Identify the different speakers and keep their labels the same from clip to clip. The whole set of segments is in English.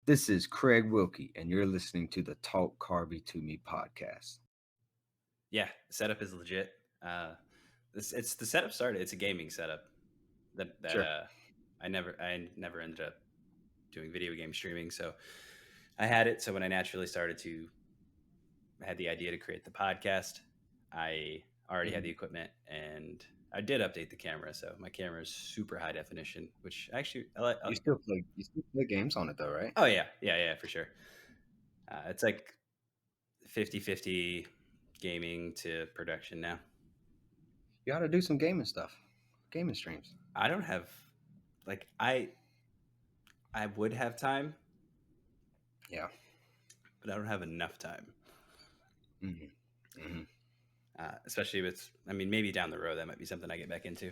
Speaker 1: This is Craig Wilkie, and you're listening to the Talk Carby to Me podcast.
Speaker 2: Yeah, the setup is legit. It's the setup started. It's a gaming setup that
Speaker 1: Sure.
Speaker 2: I never ended up doing video game streaming. So I had it. So when I naturally started to had the idea to create the podcast, I already had the equipment and I did update the camera. So my camera is super high definition, which actually I like.
Speaker 1: You still play games on it though, right?
Speaker 2: Oh yeah, for sure. It's like 50-50 gaming to production now.
Speaker 1: You ought to do some gaming stuff, gaming streams.
Speaker 2: I don't have like I would have time,
Speaker 1: Yeah.
Speaker 2: but I don't have enough time.
Speaker 1: Mm-hmm. Mm-hmm.
Speaker 2: Especially with, I mean, maybe down the road that might be something I get back into.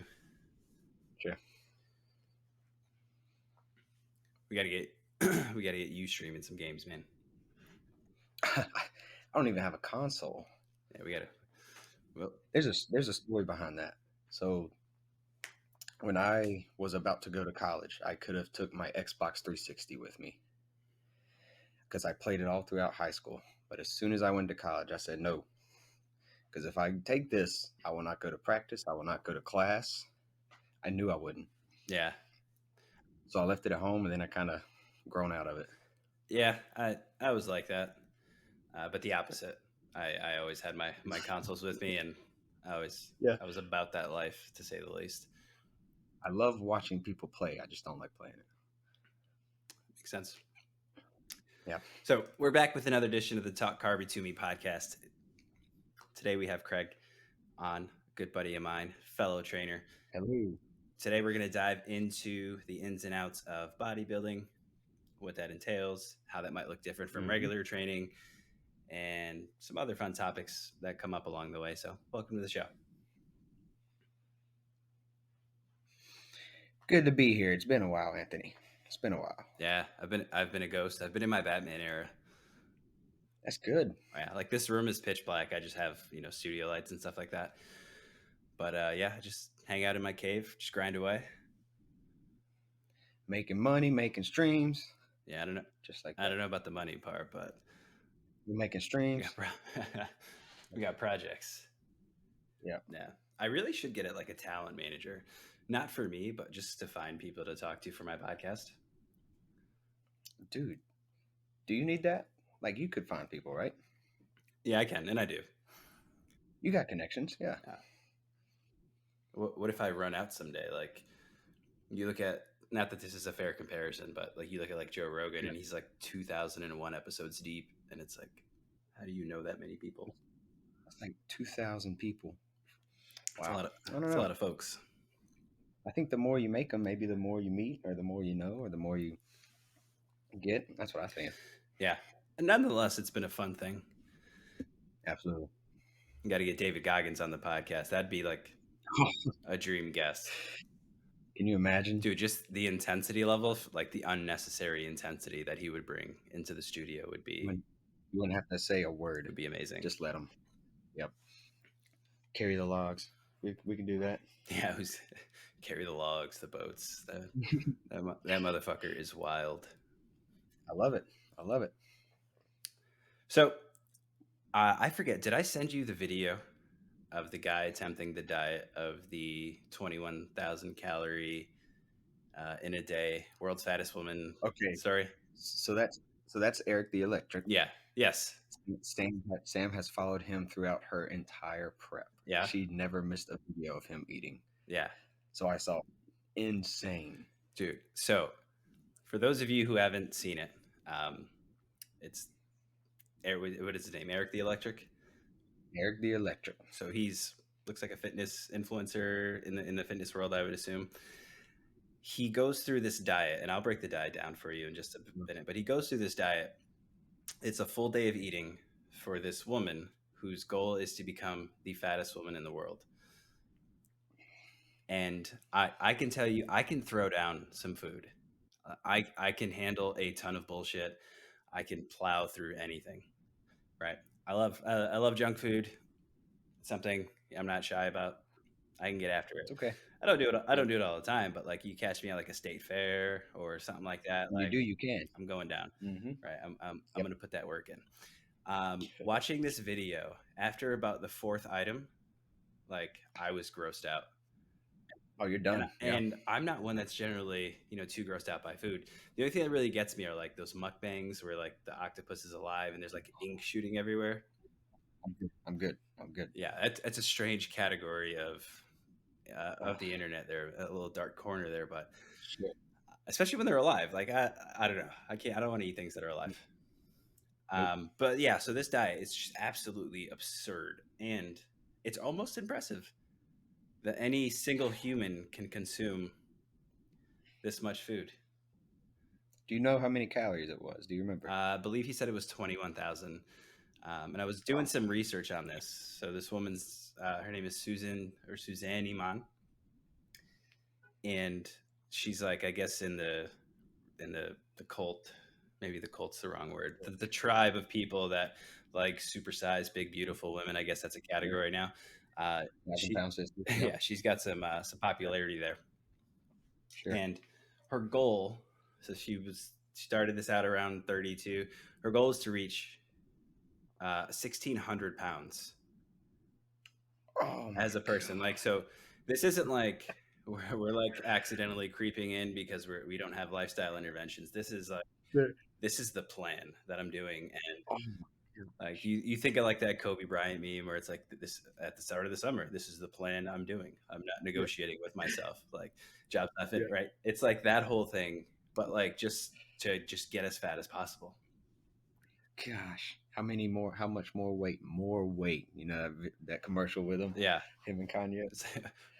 Speaker 1: Sure.
Speaker 2: We gotta get we gotta get you streaming some games, man.
Speaker 1: I don't even have a console.
Speaker 2: Yeah, we gotta. Well,
Speaker 1: There's a story behind that. So when I was about to go to college, I could have took my Xbox 360 with me because I played it all throughout high school. But as soon as I went to college, I said no, because if I take this, I will not go to practice. I will not go to class. I knew I wouldn't.
Speaker 2: yeah,
Speaker 1: So I left it at home, and then I kind of grown out of it.
Speaker 2: yeah. I was like that, but the opposite. I always had my consoles with me, and I was about that life, to say the least.
Speaker 1: I love watching people play. I just don't like playing it.
Speaker 2: Makes sense.
Speaker 1: Yeah.
Speaker 2: So we're back with another edition of the Talk Carby to Me podcast. Today we have Craig on, a good buddy of mine, fellow trainer.
Speaker 1: Hello.
Speaker 2: Today we're going to dive into the ins and outs of bodybuilding, what that entails, how that might look different from regular training, and some other fun topics that come up along the way. So welcome to the show.
Speaker 1: Good to be here. It's been a while, Anthony. It's been a while.
Speaker 2: Yeah, I've been a ghost. I've been in my Batman era.
Speaker 1: That's good.
Speaker 2: Yeah, like this room is pitch black. I just have, studio lights and stuff like that. But yeah, I just hang out in my cave, just grind away.
Speaker 1: Making money, making streams.
Speaker 2: Yeah, I don't know.
Speaker 1: Just like
Speaker 2: I don't know about the money part, but
Speaker 1: we're making streams.
Speaker 2: we got projects.
Speaker 1: Yeah.
Speaker 2: Yeah. I really should get it like a talent manager. Not for me, but just to find people to talk to for my podcast.
Speaker 1: Dude, do you need that? Like, you could find people, right?
Speaker 2: Yeah, I can, and I do.
Speaker 1: You got connections, yeah.
Speaker 2: What if I run out someday? Like, you look at, not that this is a fair comparison, but like you look at like Joe Rogan, and he's like 2001 episodes deep, and it's like, how do you know that many people?
Speaker 1: That's like 2,000 people. Wow.
Speaker 2: That's a lot of folks.
Speaker 1: I think the more you make them, maybe the more you meet, or the more you know, or the more you get. That's what I think.
Speaker 2: Yeah. And nonetheless, it's been a fun thing.
Speaker 1: Absolutely.
Speaker 2: You got to get David Goggins on the podcast. That'd be like a dream guest.
Speaker 1: Can you imagine?
Speaker 2: Dude, just the intensity level, like the unnecessary intensity that he would bring into the studio would be...
Speaker 1: You wouldn't have to say a word.
Speaker 2: It'd be amazing.
Speaker 1: Just let him. Yep. Carry the logs. We can do that.
Speaker 2: Yeah, carry the logs, the boats. That motherfucker is wild.
Speaker 1: I love it. I love it.
Speaker 2: So, I forget, did I send you the video of the guy attempting the diet of the 21,000 calorie in a day, world's fattest woman?
Speaker 1: Okay.
Speaker 2: Sorry.
Speaker 1: So that's Eric the Electric.
Speaker 2: Yeah. Yes.
Speaker 1: Sam has followed him throughout her entire prep.
Speaker 2: Yeah.
Speaker 1: She never missed a video of him eating.
Speaker 2: Yeah.
Speaker 1: So I saw insane.
Speaker 2: Dude. So for those of you who haven't seen it, it's what is his name? Eric the Electric?
Speaker 1: Eric the Electric.
Speaker 2: So looks like a fitness influencer in the fitness world, I would assume. He goes through this diet, and I'll break the diet down for you in just a minute, but he goes through this diet. It's a full day of eating for this woman whose goal is to become the fattest woman in the world. And I can tell you, I can throw down some food. I can handle a ton of bullshit. I can plow through anything, right? I love junk food. Something I'm not shy about. I can get after it.
Speaker 1: It's okay.
Speaker 2: I don't do it. I
Speaker 1: Yep.
Speaker 2: don't do it all the time, but like you catch me at like a state fair or something like that,
Speaker 1: When you
Speaker 2: like
Speaker 1: do, you can.
Speaker 2: I'm going down.
Speaker 1: Hmm.
Speaker 2: Right. I'm
Speaker 1: Yep.
Speaker 2: gonna put that work in. Watching this video after about the fourth item, like I was grossed out.
Speaker 1: Oh, you're
Speaker 2: And
Speaker 1: done. Yeah.
Speaker 2: and I'm not one that's generally, too grossed out by food. The only thing that really gets me are like those mukbangs where like the octopus is alive and there's like ink shooting everywhere.
Speaker 1: I'm good. I'm good. I'm good.
Speaker 2: Yeah, it's a strange category
Speaker 1: Oh,
Speaker 2: of the internet there, a little dark corner there, but
Speaker 1: shit.
Speaker 2: especially when they're alive. Like I don't know. I don't want to eat things that are alive.
Speaker 1: Nope.
Speaker 2: But yeah, so this diet is just absolutely absurd, and it's almost impressive that any single human can consume this much food.
Speaker 1: Do you know how many calories it was? Do you remember?
Speaker 2: I believe he said it was 21,000. And I was doing
Speaker 1: Oh,
Speaker 2: some research on this. So this woman's her name is Suzanne Iman, and she's like, I guess in the cult, maybe the cult's the wrong word, the tribe of people that like supersized big beautiful women. I guess that's a
Speaker 1: sure.
Speaker 2: category now.
Speaker 1: Thousand
Speaker 2: She
Speaker 1: pound sister. Yep.
Speaker 2: yeah, she's got some popularity there,
Speaker 1: Sure.
Speaker 2: and her goal. So she started this out around 32. Her goal is to reach 1,600 pounds
Speaker 1: Oh my
Speaker 2: as a person. Like,
Speaker 1: god.
Speaker 2: so this isn't like we're like accidentally creeping in because we don't have lifestyle interventions. This is like
Speaker 1: Sure.
Speaker 2: this is the plan that I'm doing. And
Speaker 1: Oh my
Speaker 2: like
Speaker 1: gosh.
Speaker 2: you think of like that Kobe Bryant meme where it's like this at the start of the summer, this is the plan I'm doing. I'm not
Speaker 1: Yeah.
Speaker 2: negotiating with myself. Like job's not fit,
Speaker 1: Yeah.
Speaker 2: right? It's like that whole thing, but like just to just get as fat as possible.
Speaker 1: Gosh. How many more? How much more weight? More weight. You know that commercial with
Speaker 2: Yeah.
Speaker 1: him and Kanye.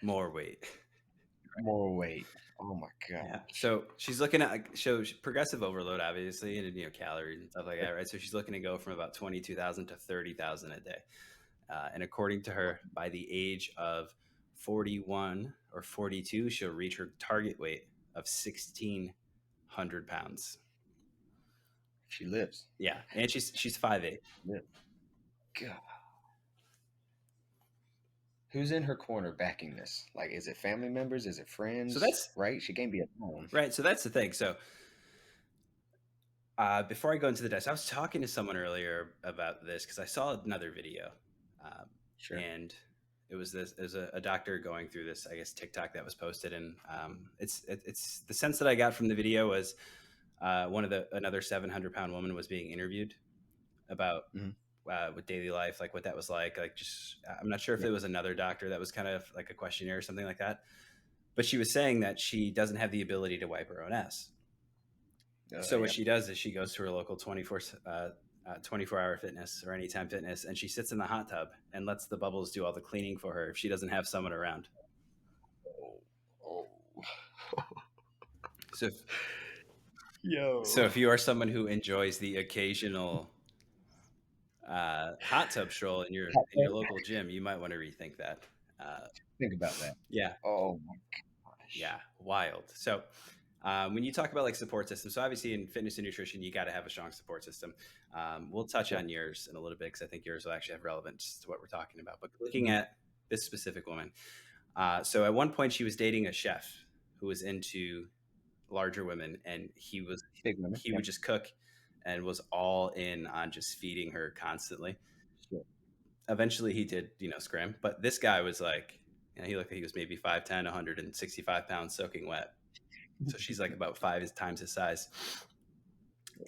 Speaker 2: More weight.
Speaker 1: More weight. Oh my
Speaker 2: Yeah.
Speaker 1: gosh.
Speaker 2: So she's looking at progressive overload, obviously, and calories and stuff like that, right? So she's looking to go from about 22,000 to 30,000 a day. And according to her, by the age of 41 or 42, she'll reach her target weight of 1,600 pounds.
Speaker 1: She lives.
Speaker 2: Yeah, and she's 5'8".
Speaker 1: Yeah. God. Who's in her corner backing this? Like, is it family members? Is it
Speaker 2: So
Speaker 1: friends?
Speaker 2: that's
Speaker 1: Right? She can't be alone.
Speaker 2: right. So that's the thing. So before I go into the desk, I was talking to someone earlier about this because I saw another video, um,
Speaker 1: Sure.
Speaker 2: and it was a doctor going through this, I guess, TikTok that was posted, and it's the sense that I got from the video was another 700-pound woman was being interviewed about
Speaker 1: Hmm.
Speaker 2: with daily life, like what that was like just I'm not sure if
Speaker 1: Yeah.
Speaker 2: it was another doctor that was kind of like a questionnaire or something like that, but she was saying that she doesn't have the ability to wipe her own ass. So what
Speaker 1: Yeah.
Speaker 2: she does is she goes to her local 24-hour fitness or anytime fitness, and she sits in the hot tub and lets the bubbles do all the cleaning for her if she doesn't have someone around.
Speaker 1: Oh. Oh.
Speaker 2: So,
Speaker 1: Yo.
Speaker 2: so if you are someone who enjoys the occasional hot tub stroll in your local gym, you might want to rethink that.
Speaker 1: Think about that.
Speaker 2: Yeah,
Speaker 1: Oh my gosh.
Speaker 2: yeah, wild. So when you talk about like support systems, so obviously in fitness and nutrition, you got to have a strong support system. We'll touch
Speaker 1: Sure.
Speaker 2: on yours in a little bit because I think yours will actually have relevance to what we're talking about. But looking
Speaker 1: Mhm.
Speaker 2: at this specific woman, so at one point she was dating a chef who was into larger women, and
Speaker 1: Big women.
Speaker 2: he
Speaker 1: Yeah.
Speaker 2: would just cook and was all in on just feeding her constantly.
Speaker 1: Sure.
Speaker 2: Eventually, he did scram, but this guy was like. He looked like he was maybe 5'10", 165 pounds soaking wet. So she's like about 5 times his size.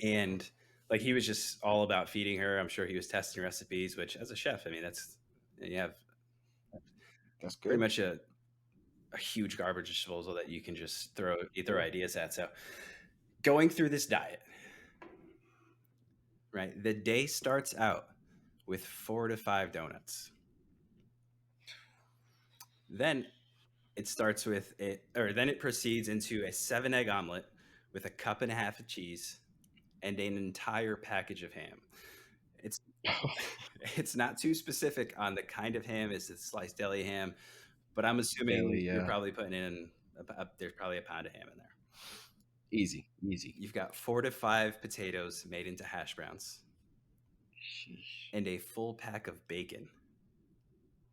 Speaker 2: And like he was just all about feeding her. I'm sure he was testing recipes, which as a chef, I mean, you have
Speaker 1: That's
Speaker 2: pretty
Speaker 1: good.
Speaker 2: much a huge garbage disposal that you can just throw
Speaker 1: Yeah.
Speaker 2: ideas at. So going through this diet, right? The day starts out with 4 to 5 donuts. Then then it proceeds into a 7-egg omelet with a cup and a half of cheese and an entire package of ham. It's it's not too specific on the kind of ham. Is it sliced deli ham? But I'm assuming
Speaker 1: Deli.
Speaker 2: you're probably putting in there's probably a pound of ham in there.
Speaker 1: Easy. Easy.
Speaker 2: You've got 4 to 5 potatoes made into hash browns
Speaker 1: Sheesh.
Speaker 2: and a full pack of bacon.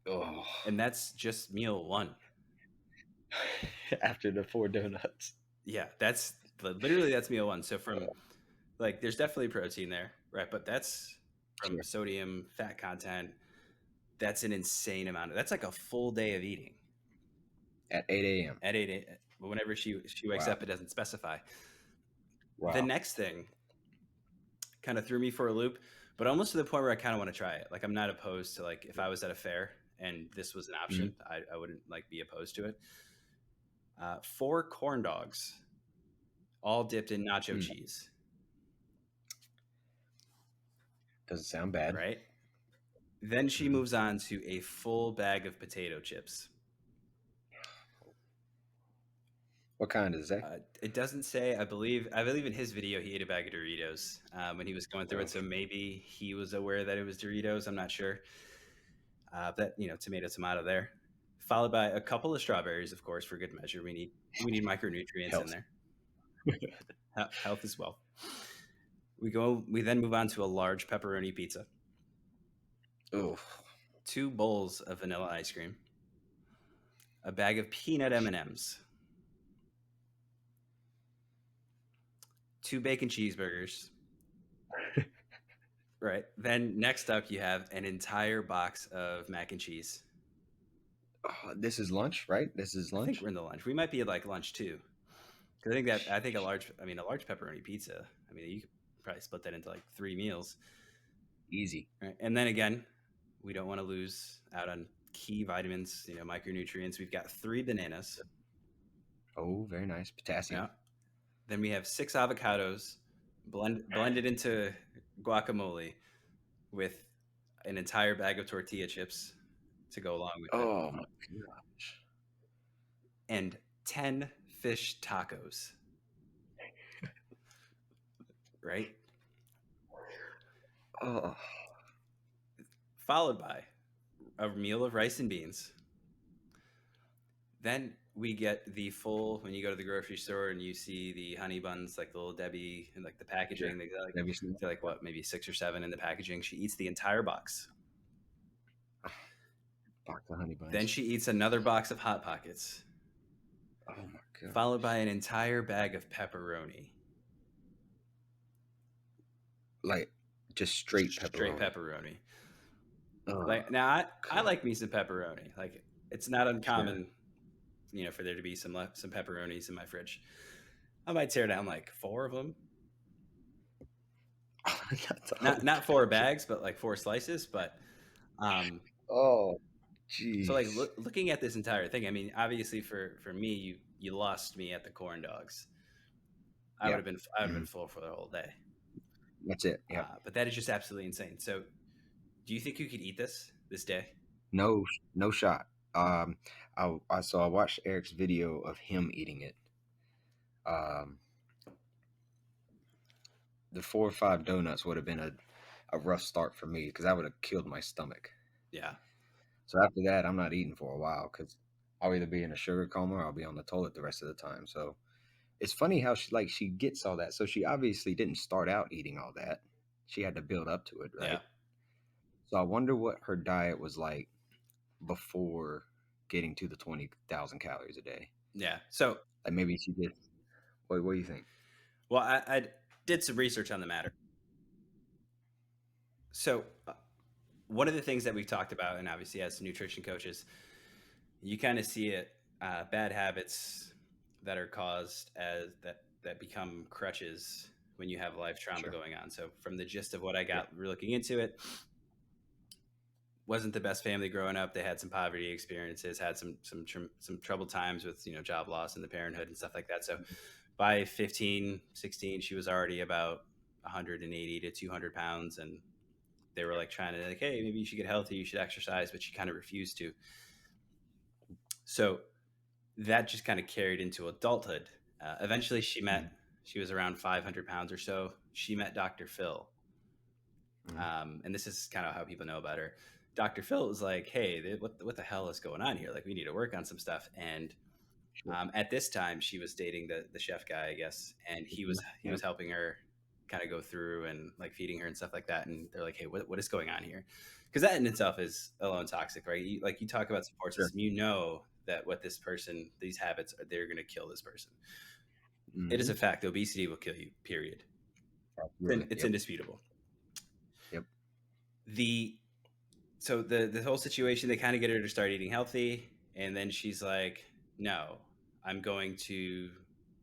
Speaker 1: Oh,
Speaker 2: And that's just meal one.
Speaker 1: after the 4 donuts.
Speaker 2: Yeah, that's literally that's meal one. So from like, there's definitely protein there, right? But that's from
Speaker 1: Sure.
Speaker 2: sodium, fat content. That's an insane amount. That's like a full day of eating
Speaker 1: At 8 a.m.
Speaker 2: at 8 a.m. Whenever she wakes
Speaker 1: Wow.
Speaker 2: up, it doesn't specify. The
Speaker 1: Wow.
Speaker 2: next thing kind of threw me for a loop, but almost to the point where I kind of want to try it. Like, I'm not opposed to, like, if I was at a fair and this was an option,
Speaker 1: Mhm.
Speaker 2: I wouldn't like be opposed to it. 4 corn dogs, all dipped in nacho
Speaker 1: Mm.
Speaker 2: cheese,
Speaker 1: Doesn't sound bad.
Speaker 2: right? Then she
Speaker 1: Mhm.
Speaker 2: moves on to a full bag of potato chips.
Speaker 1: What kind is that?
Speaker 2: It doesn't say. I believe in his video he ate a bag of Doritos when he was going through
Speaker 1: Oh,
Speaker 2: it. So maybe he was aware that it was Doritos. I'm not sure. But tomato there, followed by a couple of strawberries, of course, for good measure. We need micronutrients in
Speaker 1: health.
Speaker 2: there. Health as well. We then move on to a large pepperoni pizza,
Speaker 1: Oh,
Speaker 2: 2 bowls of vanilla ice cream, a bag of peanut M&Ms, 2 bacon cheeseburgers. Right. Then next up, you have an entire box of mac and cheese.
Speaker 1: this is lunch, right? This is
Speaker 2: I think
Speaker 1: lunch.
Speaker 2: we're in the lunch. We might be at like lunch too. Because I think a large pepperoni pizza. I mean, you could probably split that into like 3 meals.
Speaker 1: Easy.
Speaker 2: Right? And then again, we don't want to lose out on key vitamins, micronutrients. We've got 3 bananas.
Speaker 1: Oh, very nice.
Speaker 2: Yeah.
Speaker 1: Potassium.
Speaker 2: Then we have 6 avocados, blended into guacamole with an entire bag of tortilla chips to go along with it,
Speaker 1: Oh my gosh.
Speaker 2: and 10 fish tacos. Right?
Speaker 1: Oh,
Speaker 2: Followed by a meal of rice and beans. Then we get the full, when you go to the grocery store and you see the honey buns, like the little Debbie, and like the
Speaker 1: sure.
Speaker 2: packaging, they're
Speaker 1: Have you seen
Speaker 2: like what, maybe 6 or 7 in the packaging. She eats the entire box.
Speaker 1: box of honey
Speaker 2: Then
Speaker 1: buns?
Speaker 2: she eats another box of Hot Pockets,
Speaker 1: Oh my god.
Speaker 2: followed by an entire bag of pepperoni.
Speaker 1: Like just straight
Speaker 2: Straight
Speaker 1: pepperoni.
Speaker 2: pepperoni.
Speaker 1: Oh
Speaker 2: Like, now, I
Speaker 1: god.
Speaker 2: like me some pepperoni. Like, it's not
Speaker 1: Sure.
Speaker 2: uncommon, for there to be some pepperonis in my fridge. I might tear down like 4 of them.
Speaker 1: That's a whole
Speaker 2: Not 4
Speaker 1: package.
Speaker 2: bags, but like 4 slices. But
Speaker 1: Oh,
Speaker 2: so like
Speaker 1: jeez.
Speaker 2: looking at this entire thing, I mean, obviously for me, you lost me at the corn dogs. I would
Speaker 1: Yeah.
Speaker 2: have been
Speaker 1: Mhm.
Speaker 2: full for the whole day.
Speaker 1: That's it. Yeah.
Speaker 2: But that is just absolutely insane. So, do you think you could eat this day?
Speaker 1: No, no shot. I watched Eric's video of him eating it. Um, the 4 or 5 donuts would have been a rough start for me because I would have killed my stomach.
Speaker 2: Yeah,
Speaker 1: So after that, I'm not eating for a while because I'll either be in a sugar coma or I'll be on the toilet the rest of the time. So it's funny how she gets all that. So she obviously didn't start out eating all that. She had to build up to it,
Speaker 2: yeah,
Speaker 1: right? So I wonder what her diet was like before getting to the 20,000 calories a day.
Speaker 2: yeah. So,
Speaker 1: Like maybe she did. What do you think?
Speaker 2: well, I did some research on the matter. So, one of the things that we've talked about, and obviously as nutrition coaches, you kind of see it, bad habits that are caused as that become crutches when you have life trauma
Speaker 1: Sure.
Speaker 2: going on. So from the gist of what I
Speaker 1: Yeah.
Speaker 2: got looking into it, wasn't the best family growing up. They had some poverty experiences, had some troubled times with job loss and the parenthood and stuff like that. So by 15, 16, she was already about 180 to 200 pounds, and they were like trying to like, hey, maybe you should get healthy, you should exercise, but she kind of refused to. So that just kind of carried into adulthood. Eventually,
Speaker 1: Mhm.
Speaker 2: she was around 500 pounds or so. She met Dr. Phil.
Speaker 1: Mhm.
Speaker 2: And this is kind of how people know about her. Dr. Phil was like, hey, what the hell is going on here? Like, we need to work on some stuff. And
Speaker 1: Sure.
Speaker 2: at this time, she was dating the chef guy, I guess, and he was
Speaker 1: Yeah.
Speaker 2: helping her. kind of go through and like feeding her and stuff like that. And they're like, hey, what is going on here? Because that in itself is alone toxic, right? You talk about support
Speaker 1: Sure.
Speaker 2: system, that what this person, these habits, they're going to kill this person. It is
Speaker 1: Hmm.
Speaker 2: a fact. Obesity will kill you, period.
Speaker 1: Absolutely.
Speaker 2: It's
Speaker 1: Yep.
Speaker 2: indisputable.
Speaker 1: Yep.
Speaker 2: The whole situation, they kind of get her to start eating healthy. And then she's like, no, I'm going to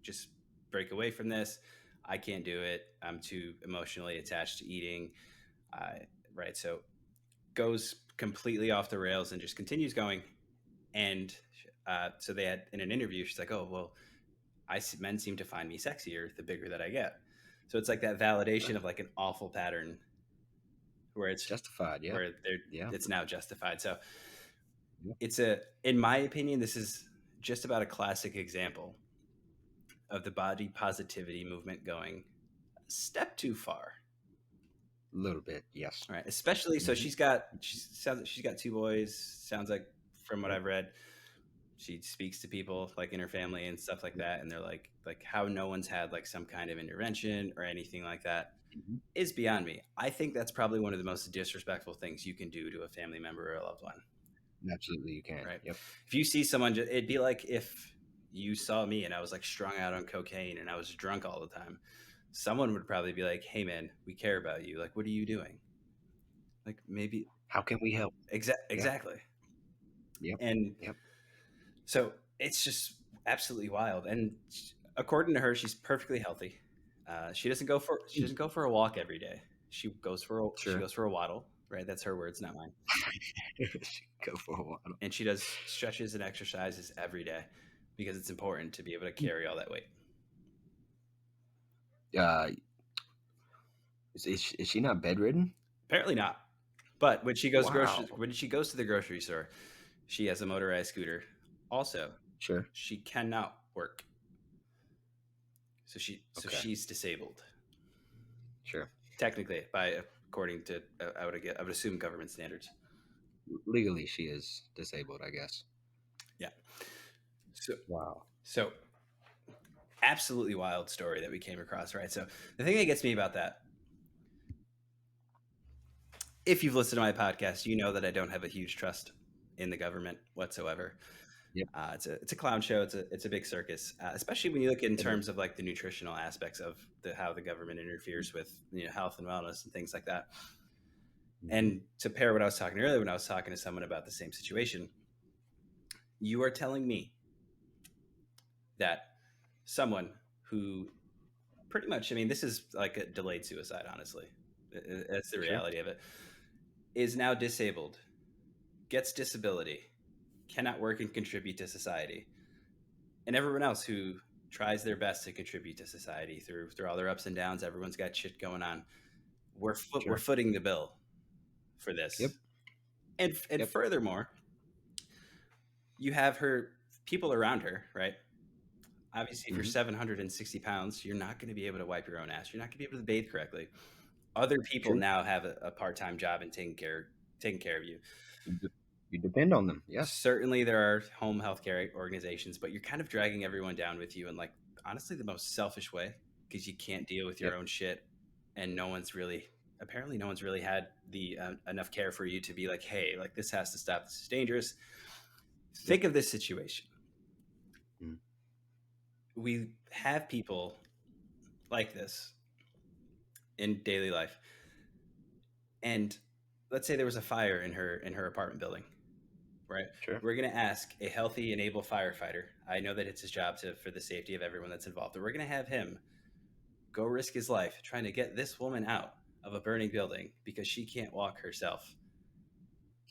Speaker 2: just break away from this. I can't do it. I'm too emotionally attached to eating. Right. So goes completely off the rails and just continues going. And so they had in an interview, she's like, oh, well, men seem to find me sexier the bigger that I get. So it's like that validation of like an awful pattern where
Speaker 1: Justified. Yeah. Yeah.
Speaker 2: it's now justified. So
Speaker 1: Yep.
Speaker 2: in my opinion, this is just about a classic example of the body positivity movement going a step too far.
Speaker 1: A little bit. Yes.
Speaker 2: Right. Especially, so
Speaker 1: Hmm.
Speaker 2: she's got two boys. Sounds like from what
Speaker 1: Yep.
Speaker 2: I've read, she speaks to people like in her family and stuff like
Speaker 1: Yep.
Speaker 2: that, and they're like how no one's had like some kind of intervention or anything like that
Speaker 1: Hmm.
Speaker 2: is beyond me. I think that's probably one of the most disrespectful things you can do to a family member or a loved one.
Speaker 1: Absolutely, you can.
Speaker 2: Right.
Speaker 1: Yep.
Speaker 2: If you see someone, it'd be like if you saw me and I was like strung out on cocaine and I was drunk all the time. Someone would probably be like, "Hey, man, we care about you. Like, what are you doing? Like, maybe
Speaker 1: How can we help? Yeah.
Speaker 2: exactly."
Speaker 1: Yep.
Speaker 2: And
Speaker 1: Yep.
Speaker 2: so it's just absolutely wild. And according to her, she's perfectly healthy. She doesn't go for a walk every day. She
Speaker 1: Sure.
Speaker 2: goes for a waddle. Right, that's her words, not mine.
Speaker 1: Go for a while.
Speaker 2: And she does stretches and exercises every day because it's important to be able to carry all that weight.
Speaker 1: Uh, is she not bedridden?
Speaker 2: Apparently not. But
Speaker 1: Wow.
Speaker 2: when she goes to the grocery store, she has a motorized scooter. Also,
Speaker 1: Sure.
Speaker 2: she cannot work. So
Speaker 1: Okay.
Speaker 2: she's disabled.
Speaker 1: Sure.
Speaker 2: Technically, according to I would assume government standards.
Speaker 1: Legally, she is disabled, I guess.
Speaker 2: Yeah. So
Speaker 1: Wow.
Speaker 2: so absolutely wild story that we came across, right? So the thing that gets me about that, if you've listened to my podcast, you know that I don't have a huge trust in the government whatsoever.
Speaker 1: Yep.
Speaker 2: It's a clown show. It's a big circus, especially when you look in
Speaker 1: It is.
Speaker 2: terms of like the nutritional aspects of how the government interferes with health and wellness and things like that.
Speaker 1: Mm-hmm.
Speaker 2: And to pair what I was talking earlier when I was talking to someone about the same situation, you are telling me that someone who pretty much, I mean, this is like a delayed suicide, honestly. That's the
Speaker 1: Sure.
Speaker 2: reality of it. Is now disabled, gets disability, cannot work and contribute to society, and everyone else who tries their best to contribute to society through all their ups and downs. Everyone's got shit going on. We're
Speaker 1: Sure.
Speaker 2: footing the bill for
Speaker 1: Yep.
Speaker 2: this, and
Speaker 1: Yep.
Speaker 2: furthermore, you have her people around her, right? Obviously, if you're
Speaker 1: Mm-hmm.
Speaker 2: 760 pounds, you're not going to be able to wipe your own ass. You're not going to be able to bathe correctly. Other people
Speaker 1: True.
Speaker 2: now have a part-time job and taking care of you.
Speaker 1: You depend on them. Yes.
Speaker 2: Certainly, there are home healthcare organizations, but you're kind of dragging everyone down with you in like honestly the most selfish way because you can't deal with your
Speaker 1: Yep.
Speaker 2: own shit, and no one's really had the enough care for you to be like, hey, like this has to stop. This is dangerous.
Speaker 1: Yep.
Speaker 2: Think of this situation.
Speaker 1: Mm.
Speaker 2: We have people like this in daily life, and let's say there was a fire in her apartment building, right?
Speaker 1: Sure.
Speaker 2: We're going to ask a healthy and able firefighter. I know that it's his job for the safety of everyone that's involved. But we're going to have him go risk his life trying to get this woman out of a burning building because she can't walk herself.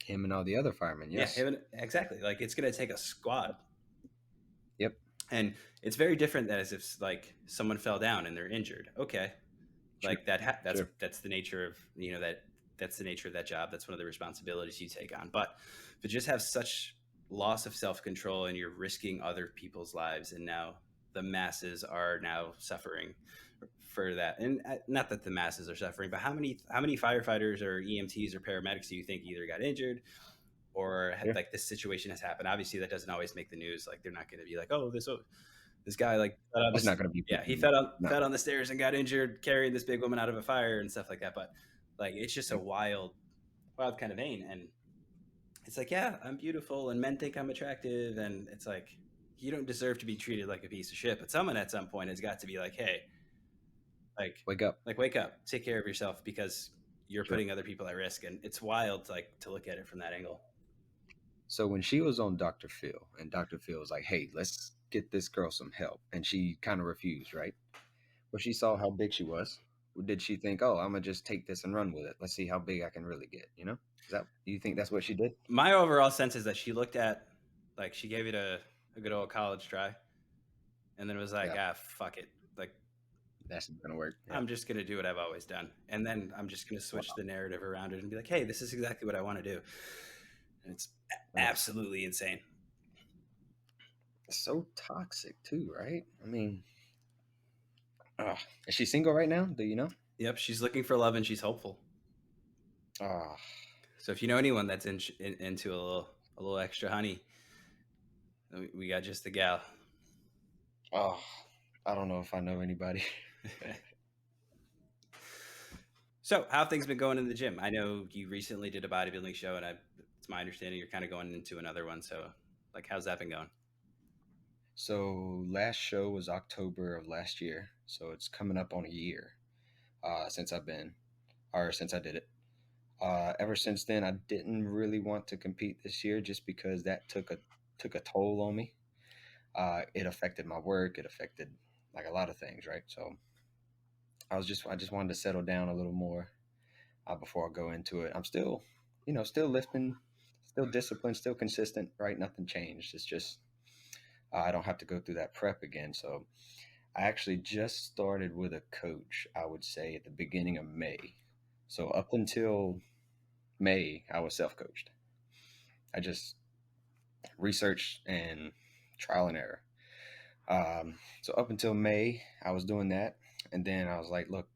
Speaker 1: Him and all the other firemen. Yes.
Speaker 2: Yeah, exactly. Like it's going to take a squad.
Speaker 1: Yep.
Speaker 2: And it's very different than as if like someone fell down and they're injured. Okay.
Speaker 1: Sure.
Speaker 2: Like
Speaker 1: Sure.
Speaker 2: that's the nature of, that's the nature of that job. That's one of the responsibilities you take on. But to just have such loss of self-control and you're risking other people's lives, and now the masses are now suffering for that. And not that the masses are suffering, but how many firefighters or EMTs or paramedics do you think either got injured or
Speaker 1: Sure.
Speaker 2: like this situation has happened? Obviously, that doesn't always make the news. Like they're not going to be like, oh, this. This guy like fell on
Speaker 1: It's
Speaker 2: this,
Speaker 1: not going to be
Speaker 2: yeah, he
Speaker 1: pretty. No.
Speaker 2: fell on the stairs and got injured carrying this big woman out of a fire and stuff like that. But like it's just a
Speaker 1: Yep.
Speaker 2: wild kind of vein. And it's like, yeah, I'm beautiful and men think I'm attractive, and it's like you don't deserve to be treated like a piece of shit. But someone at some point has got to be like, hey, like
Speaker 1: Wake up.
Speaker 2: wake up, take care of yourself because you're
Speaker 1: Sure.
Speaker 2: putting other people at risk. And it's wild to look at it from that angle.
Speaker 1: So when she was on Dr. Phil, and Dr. Phil was like, "Hey, let's get this girl some help," and she kind of refused, right? But she saw how big she was. Did she think, "Oh, I'm gonna just take this and run with it. Let's see how big I can really get"? Is that? Do you think that's what she did?
Speaker 2: My overall sense is that she looked at, like, she gave it a good old college try, and then it was like,
Speaker 1: Yeah,
Speaker 2: fuck it, like
Speaker 1: that's not gonna work. Yeah.
Speaker 2: I'm just gonna do what I've always done, and then I'm just gonna switch
Speaker 1: Wow.
Speaker 2: the narrative around it and be like, hey, this is exactly what I want to do, and it's
Speaker 1: Ugh.
Speaker 2: absolutely insane.
Speaker 1: It's so toxic too, right? I mean, is she single right now? Do you know?
Speaker 2: Yep, she's looking for love and she's hopeful.
Speaker 1: Ah,
Speaker 2: So if you know anyone that's into a little extra honey, we got just the gal.
Speaker 1: oh, I don't know if I know anybody.
Speaker 2: So how have things been going in the gym? I know you recently did a bodybuilding show, and it's my understanding you're kind of going into another one. So, like, how's that been going?
Speaker 1: So last show was October of last year, so it's coming up on a year since since I did it. Ever since then, I didn't really want to compete this year just because that took a toll on me. It affected my work. It affected like a lot of things, right? So I just wanted to settle down a little more before I go into it. I'm still, still lifting, still disciplined, still consistent, right? Nothing changed. It's just I don't have to go through that prep again. So I actually just started with a coach, I would say, at the beginning of May. So up until May, I was self coached. I just researched and trial and error. So up until May, I was doing that. And then I was like, look,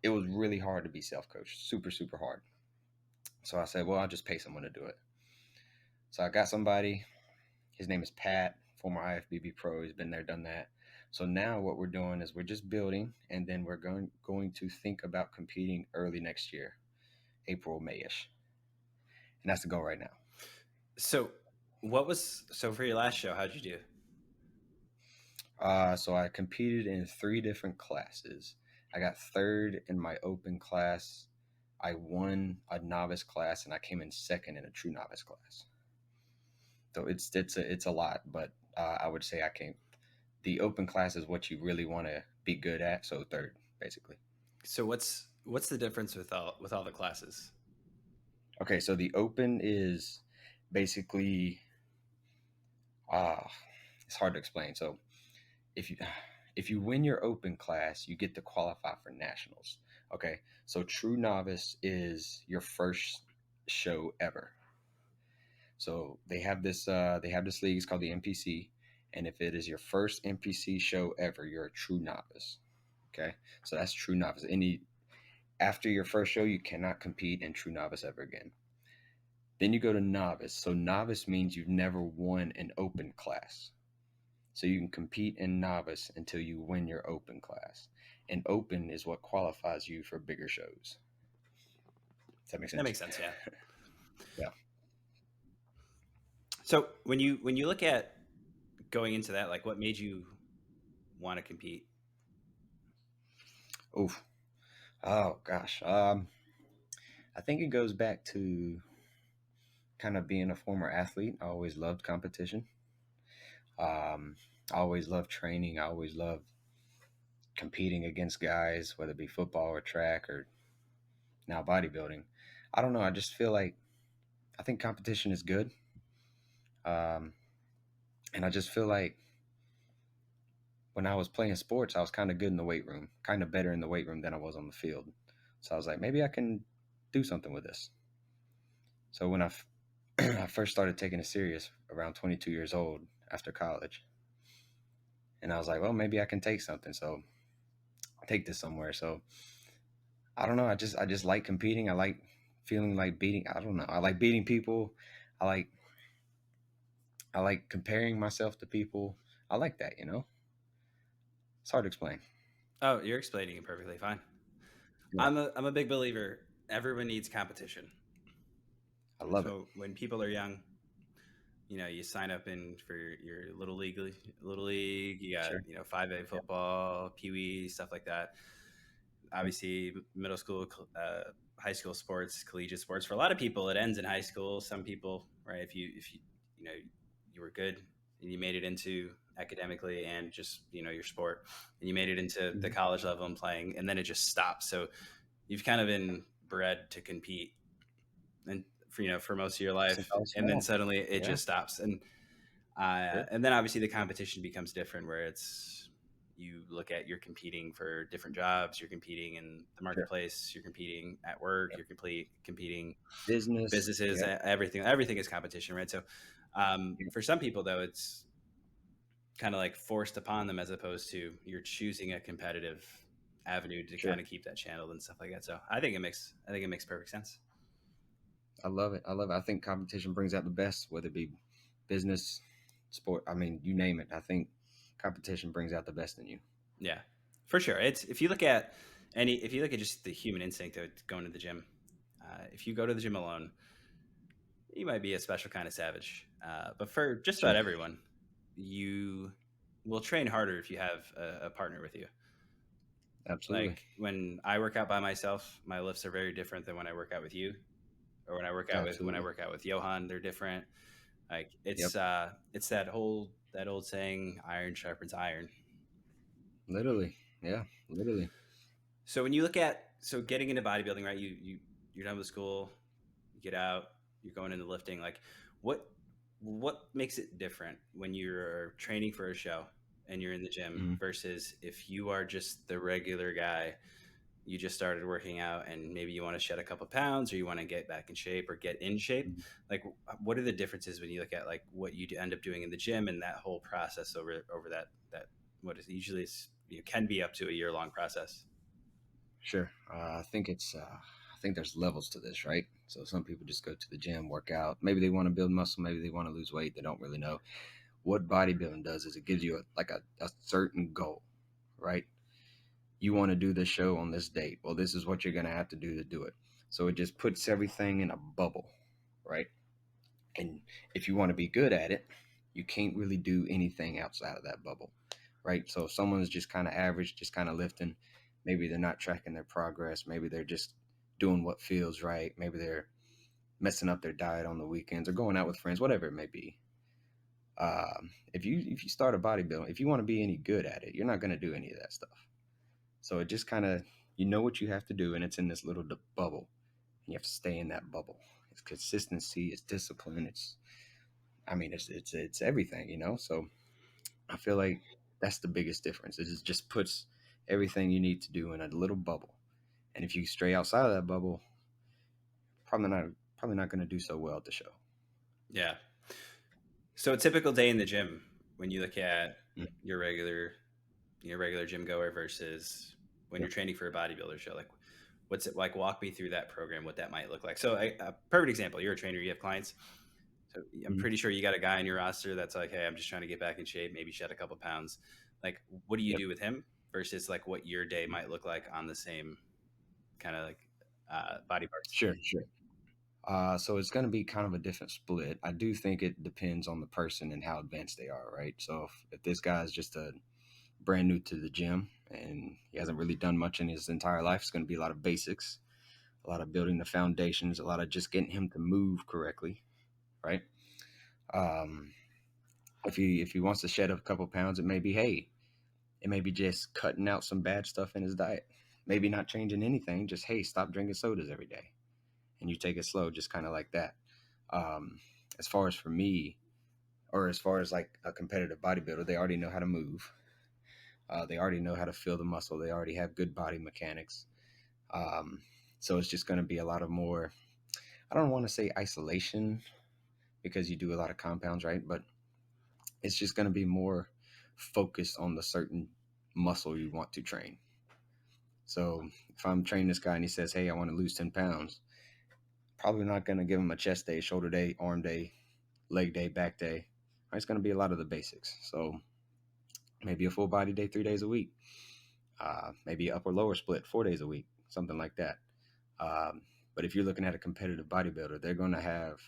Speaker 1: it was really hard to be self coached, super, super hard. So I said, well, I'll just pay someone to do it. So I got somebody. His name is Pat, former IFBB pro. He's been there, done that. So now what we're doing is we're just building, and then we're going to think about competing early next year, April, Mayish, and that's the goal right now.
Speaker 2: So, so for your last show? How'd you do?
Speaker 1: So I competed in 3 different classes. I got third in my open class. I won a novice class, and I came in second in a true novice class. So it's a lot, but I would say I came. The open class is what you really want to be good at. So third, basically.
Speaker 2: So what's the difference with all the classes?
Speaker 1: Okay, so the open is basically uh it's hard to explain. So if you if you win your open class, you get to qualify for nationals. Okay, so true novice is your first show ever. So they have this league. It's called the NPC, and if it is your first NPC show ever, you're a true novice. Okay, so that's true novice. After your first show, you cannot compete in true novice ever again. Then you go to novice. So novice means you've never won an open class. So you can compete in novice until you win your open class. And open is what qualifies you for bigger shows. Does that make sense?
Speaker 2: That makes sense, yeah.
Speaker 1: Yeah.
Speaker 2: So when you look at going into that, like, what made you want to compete?
Speaker 1: Oof. Oh gosh. I think it goes back to kind of being a former athlete. I always loved competition. I always loved training. I always loved competing against guys, whether it be football or track or now bodybuilding. I don't know. I just feel like I think competition is good. Um, and I just feel like when I was playing sports, I was kind of good in the weight room, kind of better in the weight room than I was on the field. So I was like, maybe I can do something with this. So when I first started taking it serious around 22 years old after college, and I was like, well, maybe I can take something. So take this somewhere. So I don't know. I just like competing. I like feeling like beating. I don't know. I like beating people. I like I like comparing myself to people. I like that, It's hard to explain.
Speaker 2: Oh, you're explaining it perfectly fine.
Speaker 1: Yeah,
Speaker 2: I'm a big believer. Everyone needs competition.
Speaker 1: I love it.
Speaker 2: So when people are young, you sign up in for your little league. You got
Speaker 1: Sure.
Speaker 2: 5A
Speaker 1: Yep.
Speaker 2: football, Pee Wee, stuff like that.
Speaker 1: Yep.
Speaker 2: Obviously, middle school, high school sports, collegiate sports. For a lot of people, it ends in high school. Some people, right? If you you know you were good and you made it into academically and just your sport, and you made it into the
Speaker 1: Mhm.
Speaker 2: college level and playing, and then it just stops. So you've kind of been bred to compete, and for most of your
Speaker 1: Since
Speaker 2: life,
Speaker 1: I was
Speaker 2: and then
Speaker 1: small.
Speaker 2: suddenly it
Speaker 1: Yeah.
Speaker 2: just stops.
Speaker 1: Sure.
Speaker 2: And then obviously the competition becomes different, where you're competing for different jobs, you're competing in the
Speaker 1: Sure.
Speaker 2: marketplace, you're competing at work,
Speaker 1: Yep.
Speaker 2: you're competing
Speaker 1: Business.
Speaker 2: businesses,
Speaker 1: Yep.
Speaker 2: everything is competition, right? So
Speaker 1: Yep.
Speaker 2: for some people though, it's kind of like forced upon them, as opposed to you're choosing a competitive avenue to kind
Speaker 1: Sure.
Speaker 2: of keep that channeled and stuff like that. So I think it makes perfect sense.
Speaker 1: I love it. I love it. I think competition brings out the best, whether it be business, sport. I mean, you name it. I think competition brings out the best in you.
Speaker 2: Yeah, for sure. It's if you look at just the human instinct of going to the gym, if you go to the gym alone, you might be a special kind of savage. But for just
Speaker 1: Sure.
Speaker 2: about everyone, you will train harder if you have a partner with you.
Speaker 1: Absolutely.
Speaker 2: Like when I work out by myself, my lifts are very different than when I work out with you, or when I
Speaker 1: Absolutely.
Speaker 2: work out with Johan. They're different. Like
Speaker 1: Yep.
Speaker 2: it's that old saying, iron sharpens iron.
Speaker 1: Literally. Yeah. Literally.
Speaker 2: So getting into bodybuilding, right? You're done with school, you get out, you're going into lifting. Like what what makes it different when you're training for a show and you're in the gym
Speaker 1: Mhm.
Speaker 2: versus if you are just the regular guy, you just started working out and maybe you want to shed a couple pounds or you want to get back in shape or get in shape.
Speaker 1: Mhm.
Speaker 2: Like what are the differences when you look at like what you end up doing in the gym and that whole process over that what is usually can be up to a year long process?
Speaker 1: Sure. I think there's levels to this, right? So some people just go to the gym, work out. Maybe they want to build muscle. Maybe they want to lose weight. They don't really know. What bodybuilding does is it gives you a certain goal, right? You want to do this show on this date. Well, this is what you're going to have to do to do it. So it just puts everything in a bubble, right? And if you want to be good at it, you can't really do anything outside of that bubble, right? So if someone's just kind of average, just kind of lifting, maybe they're not tracking their progress, maybe they're just doing what feels right, maybe they're messing up their diet on the weekends or going out with friends, whatever it may be. If you start a bodybuilding, if you want to be any good at it, you're not going to do any of that stuff. So it just kind of you know what you have to do, and it's in this little bubble, and you have to stay in that bubble. It's consistency, it's discipline, it's everything, So I feel like that's the biggest difference. It just puts everything you need to do in a little bubble. And if you stray outside of that bubble, probably not probably not going to do so well at the show.
Speaker 2: Yeah. So a typical day in the gym, when you look at
Speaker 1: Mm.
Speaker 2: your regular your regular gym goer versus when
Speaker 1: Yep.
Speaker 2: you're training for a bodybuilder show, like what's it like? Walk me through that program, what that might look like. So a perfect example, you're a trainer, you have clients. So I'm
Speaker 1: Mhm.
Speaker 2: pretty sure you got a guy in your roster that's like, hey, I'm just trying to get back in shape, maybe shed a couple pounds. Like, what do you
Speaker 1: Yep.
Speaker 2: do with him versus like what your day might look like on the same kind of like body parts?
Speaker 1: Sure. Sure. So it's going to be kind of a different split. I do think it depends on the person and how advanced they are, right? So if this guy's just a brand new to the gym and he hasn't really done much in his entire life, it's going to be a lot of basics, a lot of building the foundations, a lot of just getting him to move correctly, right? Um, if he wants to shed a couple pounds, it may be just cutting out some bad stuff in his diet. Maybe not changing anything, just hey, stop drinking sodas every day, and you take it slow, just kind of like that. Um, as far as for me, or as far as like a competitive bodybuilder, they already know how to move. They already know how to feel the muscle. They already have good body mechanics. Um, so it's just going to be a lot of more. I don't want to say isolation because you do a lot of compounds, right? But it's just going to be more focused on the certain muscle you want to train. So if I'm training this guy and he says, "Hey, I want to lose 10 pounds," probably not going to give him a chest day, shoulder day, arm day, leg day, back day. It's going to be a lot of the basics. So maybe a full body day 3 days a week, maybe upper lower split 4 days a week, something like that. Um, but if you're looking at a competitive bodybuilder, they're going to have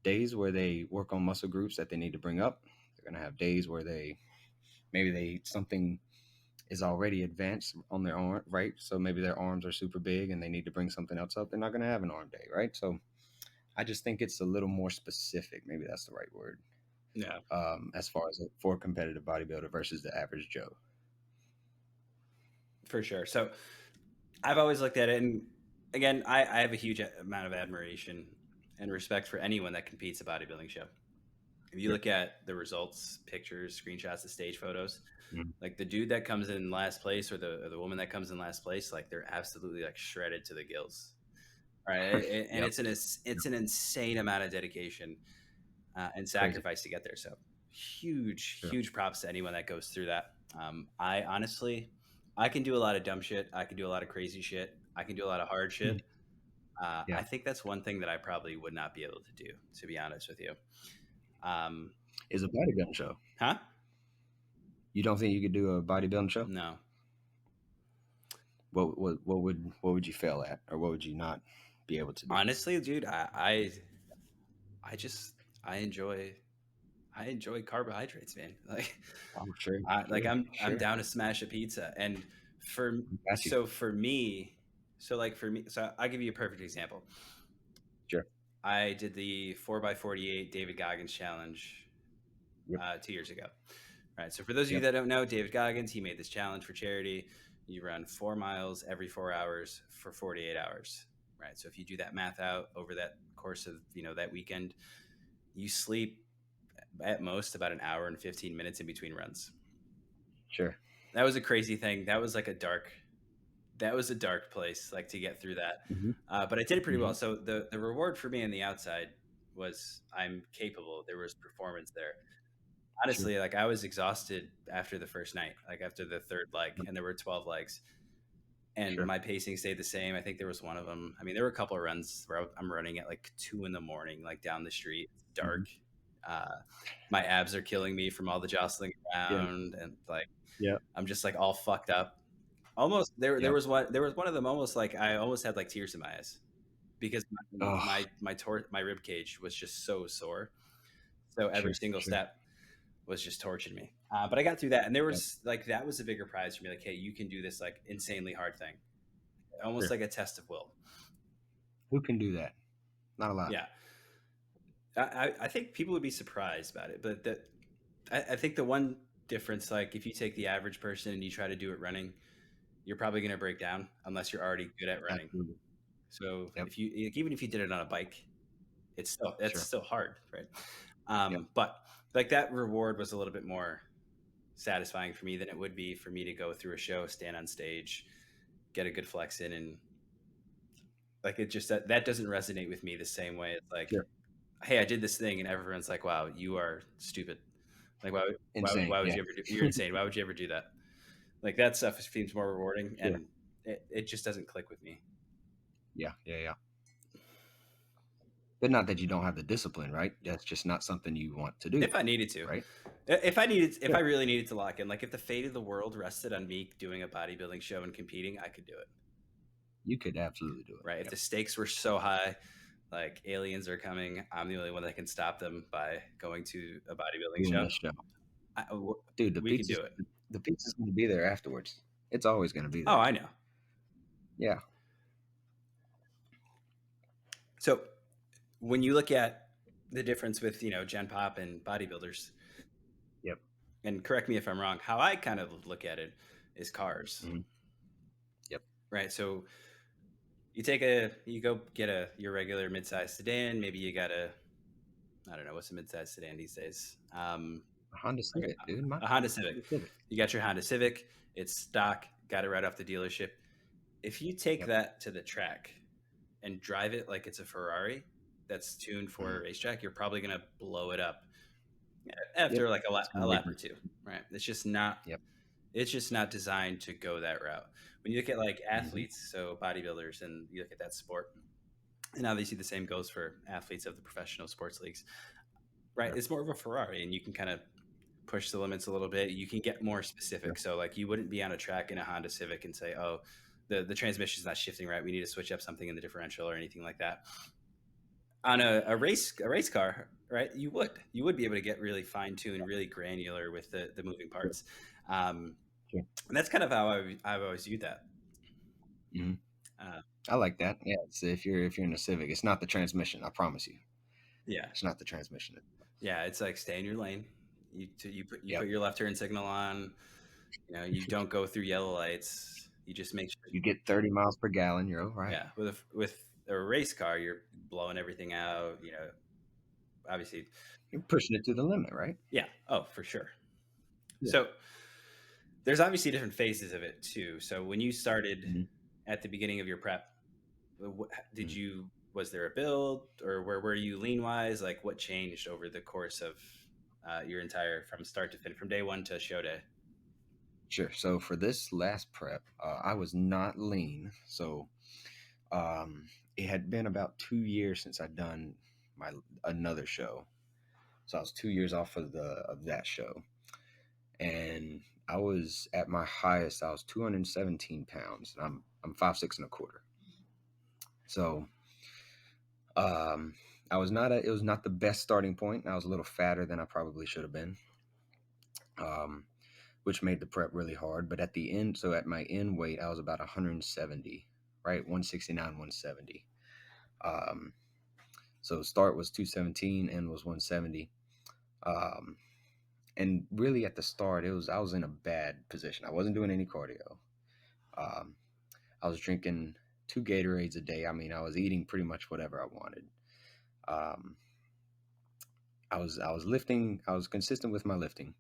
Speaker 1: days where they work on muscle groups that they need to bring up. They're going to have days where they something is already advanced on their arm, right? So maybe their arms are super big and they need to bring something else up. They're not going to have an arm day, right? So I just think it's a little more specific. Maybe that's the right word.
Speaker 2: Yeah,
Speaker 1: As far as for a competitive bodybuilder versus the average Joe.
Speaker 2: for sure. So I've always looked at it, and again, I have a huge amount of admiration and respect for anyone that competes a bodybuilding show. If you
Speaker 1: Sure.
Speaker 2: look at the results, pictures, screenshots, the stage photos,
Speaker 1: Mhm.
Speaker 2: like the dude that comes in last place or the woman that comes in last place, like they're absolutely like shredded to the gills, right? And
Speaker 1: Yep.
Speaker 2: it's an insane amount of dedication and
Speaker 1: Crazy.
Speaker 2: sacrifice to get there. So
Speaker 1: Sure.
Speaker 2: huge props to anyone that goes through that. I honestly, I can do a lot of dumb shit. I can do a lot of crazy shit. I can do a lot of hard
Speaker 1: Mhm.
Speaker 2: shit.
Speaker 1: Yeah.
Speaker 2: I think that's one thing that I probably would not be able to do, to be honest with you. Um,
Speaker 1: Is a bodybuilding show.
Speaker 2: huh?
Speaker 1: You don't think you could do a bodybuilding show?
Speaker 2: No.
Speaker 1: What would you fail at, or what would you not be able to do?
Speaker 2: Honestly, dude, I just I enjoy carbohydrates, man. Like
Speaker 1: Oh, sure,
Speaker 2: like
Speaker 1: sure,
Speaker 2: I'm
Speaker 1: sure.
Speaker 2: down to smash a pizza. And for
Speaker 1: Got you.
Speaker 2: so for me, so I'll give you a perfect example.
Speaker 1: Sure.
Speaker 2: I did the 4x48 David Goggins challenge
Speaker 1: Yep.
Speaker 2: 2 years ago. Right. So for those of you
Speaker 1: Yep.
Speaker 2: that don't know, David Goggins, he made this challenge for charity. You run 4 miles every 4 hours for 48 hours. Right. So if you do that math out over that course of, that weekend, you sleep at most about an hour and 15 minutes in between runs.
Speaker 1: Sure.
Speaker 2: That was a crazy thing. That was a dark place, like to get through that.
Speaker 1: Hmm.
Speaker 2: But I did it pretty
Speaker 1: Hmm.
Speaker 2: well. So the reward for me on the outside was I'm capable. There was performance there.
Speaker 1: Sure.
Speaker 2: Honestly, like I was exhausted after the first night, like after the third leg,
Speaker 1: Yep.
Speaker 2: and there were 12 legs, and
Speaker 1: Sure.
Speaker 2: my pacing stayed the same. I think there was one of them. I mean, there were a couple of runs where I'm running at like 2 in the morning, like down the street. It's
Speaker 1: Hmm.
Speaker 2: dark. Uh, my abs are killing me from all the jostling
Speaker 1: Yeah.
Speaker 2: around, and like
Speaker 1: Yep.
Speaker 2: I'm just like all fucked up. Almost
Speaker 1: Yep.
Speaker 2: there was one of them almost like I almost had like tears in my eyes because
Speaker 1: Oh,
Speaker 2: my rib cage was just so sore. So every
Speaker 1: sure.
Speaker 2: single
Speaker 1: Sure.
Speaker 2: step was just torturing me. But I got through that, and there
Speaker 1: Yep.
Speaker 2: was like that was a bigger prize for me. Like, hey, you can do this like insanely hard thing, almost
Speaker 1: Sure.
Speaker 2: like a test of will.
Speaker 1: Who can do that? Not a lot.
Speaker 2: Yeah, I think people would be surprised about it, but I think the one difference, like if you take the average person and you try to do it running, you're probably going to break down unless you're already good at running.
Speaker 1: Absolutely.
Speaker 2: So
Speaker 1: Yep.
Speaker 2: if you even if you did it on a bike, it's
Speaker 1: Sure.
Speaker 2: still hard, right?
Speaker 1: Yep.
Speaker 2: But like that reward was a little bit more satisfying for me than it would be for me to go through a show, stand on stage, get a good flex in, and like it just that doesn't resonate with me the same way. It's like,
Speaker 1: Sure.
Speaker 2: hey, I did this thing, and everyone's like, wow, you are stupid. Like
Speaker 1: Insane.
Speaker 2: why would
Speaker 1: Yeah.
Speaker 2: you ever do? You're insane. Why would you ever do that? Like that stuff seems more rewarding,
Speaker 1: Sure.
Speaker 2: and it just doesn't click with me.
Speaker 1: Yeah. Yeah. Yeah. But not that you don't have the discipline, right? That's just not something you want to do,
Speaker 2: If I needed to,
Speaker 1: right?
Speaker 2: if I
Speaker 1: Sure.
Speaker 2: really needed to lock in, like if the fate of the world rested on me doing a bodybuilding show and competing, I could do it.
Speaker 1: You could absolutely do it.
Speaker 2: Right? If
Speaker 1: Yep.
Speaker 2: the stakes were so high, like aliens are coming, I'm the only one that can stop them by going to a bodybuilding
Speaker 1: Doing
Speaker 2: show.
Speaker 1: this show,
Speaker 2: I,
Speaker 1: dude. The
Speaker 2: we could
Speaker 1: pizza's
Speaker 2: do it.
Speaker 1: the pizza's going to be there afterwards. It's always going to be
Speaker 2: Oh,
Speaker 1: there.
Speaker 2: I know.
Speaker 1: Yeah.
Speaker 2: So when you look at the difference with Gen Pop and bodybuilders,
Speaker 1: Yep.
Speaker 2: and correct me if I'm wrong, how I kind of look at it is cars,
Speaker 1: Hmm. Yep.
Speaker 2: right? So you go get your regular mid-sized sedan. Maybe you got I don't know what's a mid-sized sedan these days.
Speaker 1: A Honda
Speaker 2: Like
Speaker 1: Civic, dude.
Speaker 2: a Honda Civic.
Speaker 1: Honda Civic.
Speaker 2: You got your Honda Civic. It's stock. Got it right off the dealership. If you take
Speaker 1: Yep.
Speaker 2: that to the track and drive it like it's a Ferrari that's tuned for
Speaker 1: Hmm.
Speaker 2: a racetrack, you're probably gonna blow it up after
Speaker 1: Yep.
Speaker 2: like
Speaker 1: It's going
Speaker 2: a
Speaker 1: to be
Speaker 2: lap or
Speaker 1: great.
Speaker 2: two, right? It's just not.
Speaker 1: Yep.
Speaker 2: It's just not designed to go that route. When you look at like
Speaker 1: Hmm.
Speaker 2: athletes, so bodybuilders, and you look at that sport, and obviously the same goes for athletes of the professional sports leagues. right.
Speaker 1: Sure.
Speaker 2: It's more of a Ferrari, and you can kind of push the limits a little bit. You can get more
Speaker 1: Sure.
Speaker 2: specific. So like you wouldn't be on a track in a Honda Civic and say, oh, the transmission's not shifting right. We need to switch up something in the differential or anything like that. On a race car, right? You would be able to get really fine tuned, really granular with the moving
Speaker 1: Sure.
Speaker 2: parts. Um,
Speaker 1: Sure.
Speaker 2: and that's kind of how I've always viewed that.
Speaker 1: Mhm.
Speaker 2: Uh,
Speaker 1: I like that. Yeah. So if you're in a Civic, it's not the transmission. I promise you,
Speaker 2: yeah,
Speaker 1: it's not the transmission.
Speaker 2: yeah. It's like stay in your lane. You put
Speaker 1: Yep.
Speaker 2: your left turn signal on. You don't go through yellow lights. You just make sure.
Speaker 1: You get 30 miles per gallon. You're all right.
Speaker 2: Yeah, with a race car, you're blowing everything out. Obviously,
Speaker 1: You're pushing it to the limit, right?
Speaker 2: yeah. Oh, for sure.
Speaker 1: Yeah.
Speaker 2: So there's obviously different phases of it too. So when you started
Speaker 1: Mhm.
Speaker 2: at the beginning of your prep, did
Speaker 1: Mhm.
Speaker 2: you was there a build or where were you lean wise? Like what changed over the course of your entire from start to finish, from day one to show day?
Speaker 1: Sure. So for this last prep, I was not lean. So um, it had been about 2 years since I'd done my another show. So I was 2 years off of that show, and I was at my highest. I was 217 pounds, and I'm 5'6" and a quarter. So um, I was not it was not the best starting point. I was a little fatter than I probably should have been. Um, which made the prep really hard. But at the end, so at my end weight, I was about 170, right? 169, 170. Um, so start was 217, end was 170. Um, and really at the start, I was in a bad position. I wasn't doing any cardio. Um, I was drinking 2 Gatorades a day. I mean, I was eating pretty much whatever I wanted. Um, I was lifting. I was consistent with my lifting.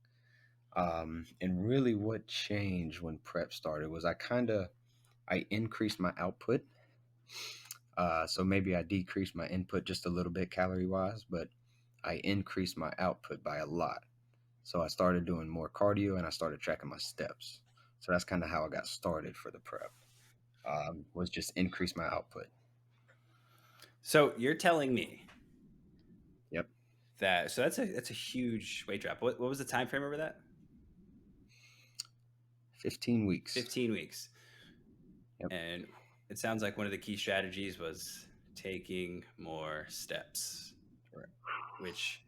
Speaker 1: And really, what changed when prep started was I increased my output. So maybe I decreased my input just a little bit calorie wise, but I increased my output by a lot. So I started doing more cardio and I started tracking my steps. So that's kind of how I got started for the prep. Was just increase my output.
Speaker 2: So you're telling me
Speaker 1: Yep.
Speaker 2: that that's a huge weight drop. What was the time frame over that?
Speaker 1: 15 weeks.
Speaker 2: 15 weeks.
Speaker 1: Yep.
Speaker 2: And it sounds like one of the key strategies was taking more steps,
Speaker 1: Correct.
Speaker 2: which,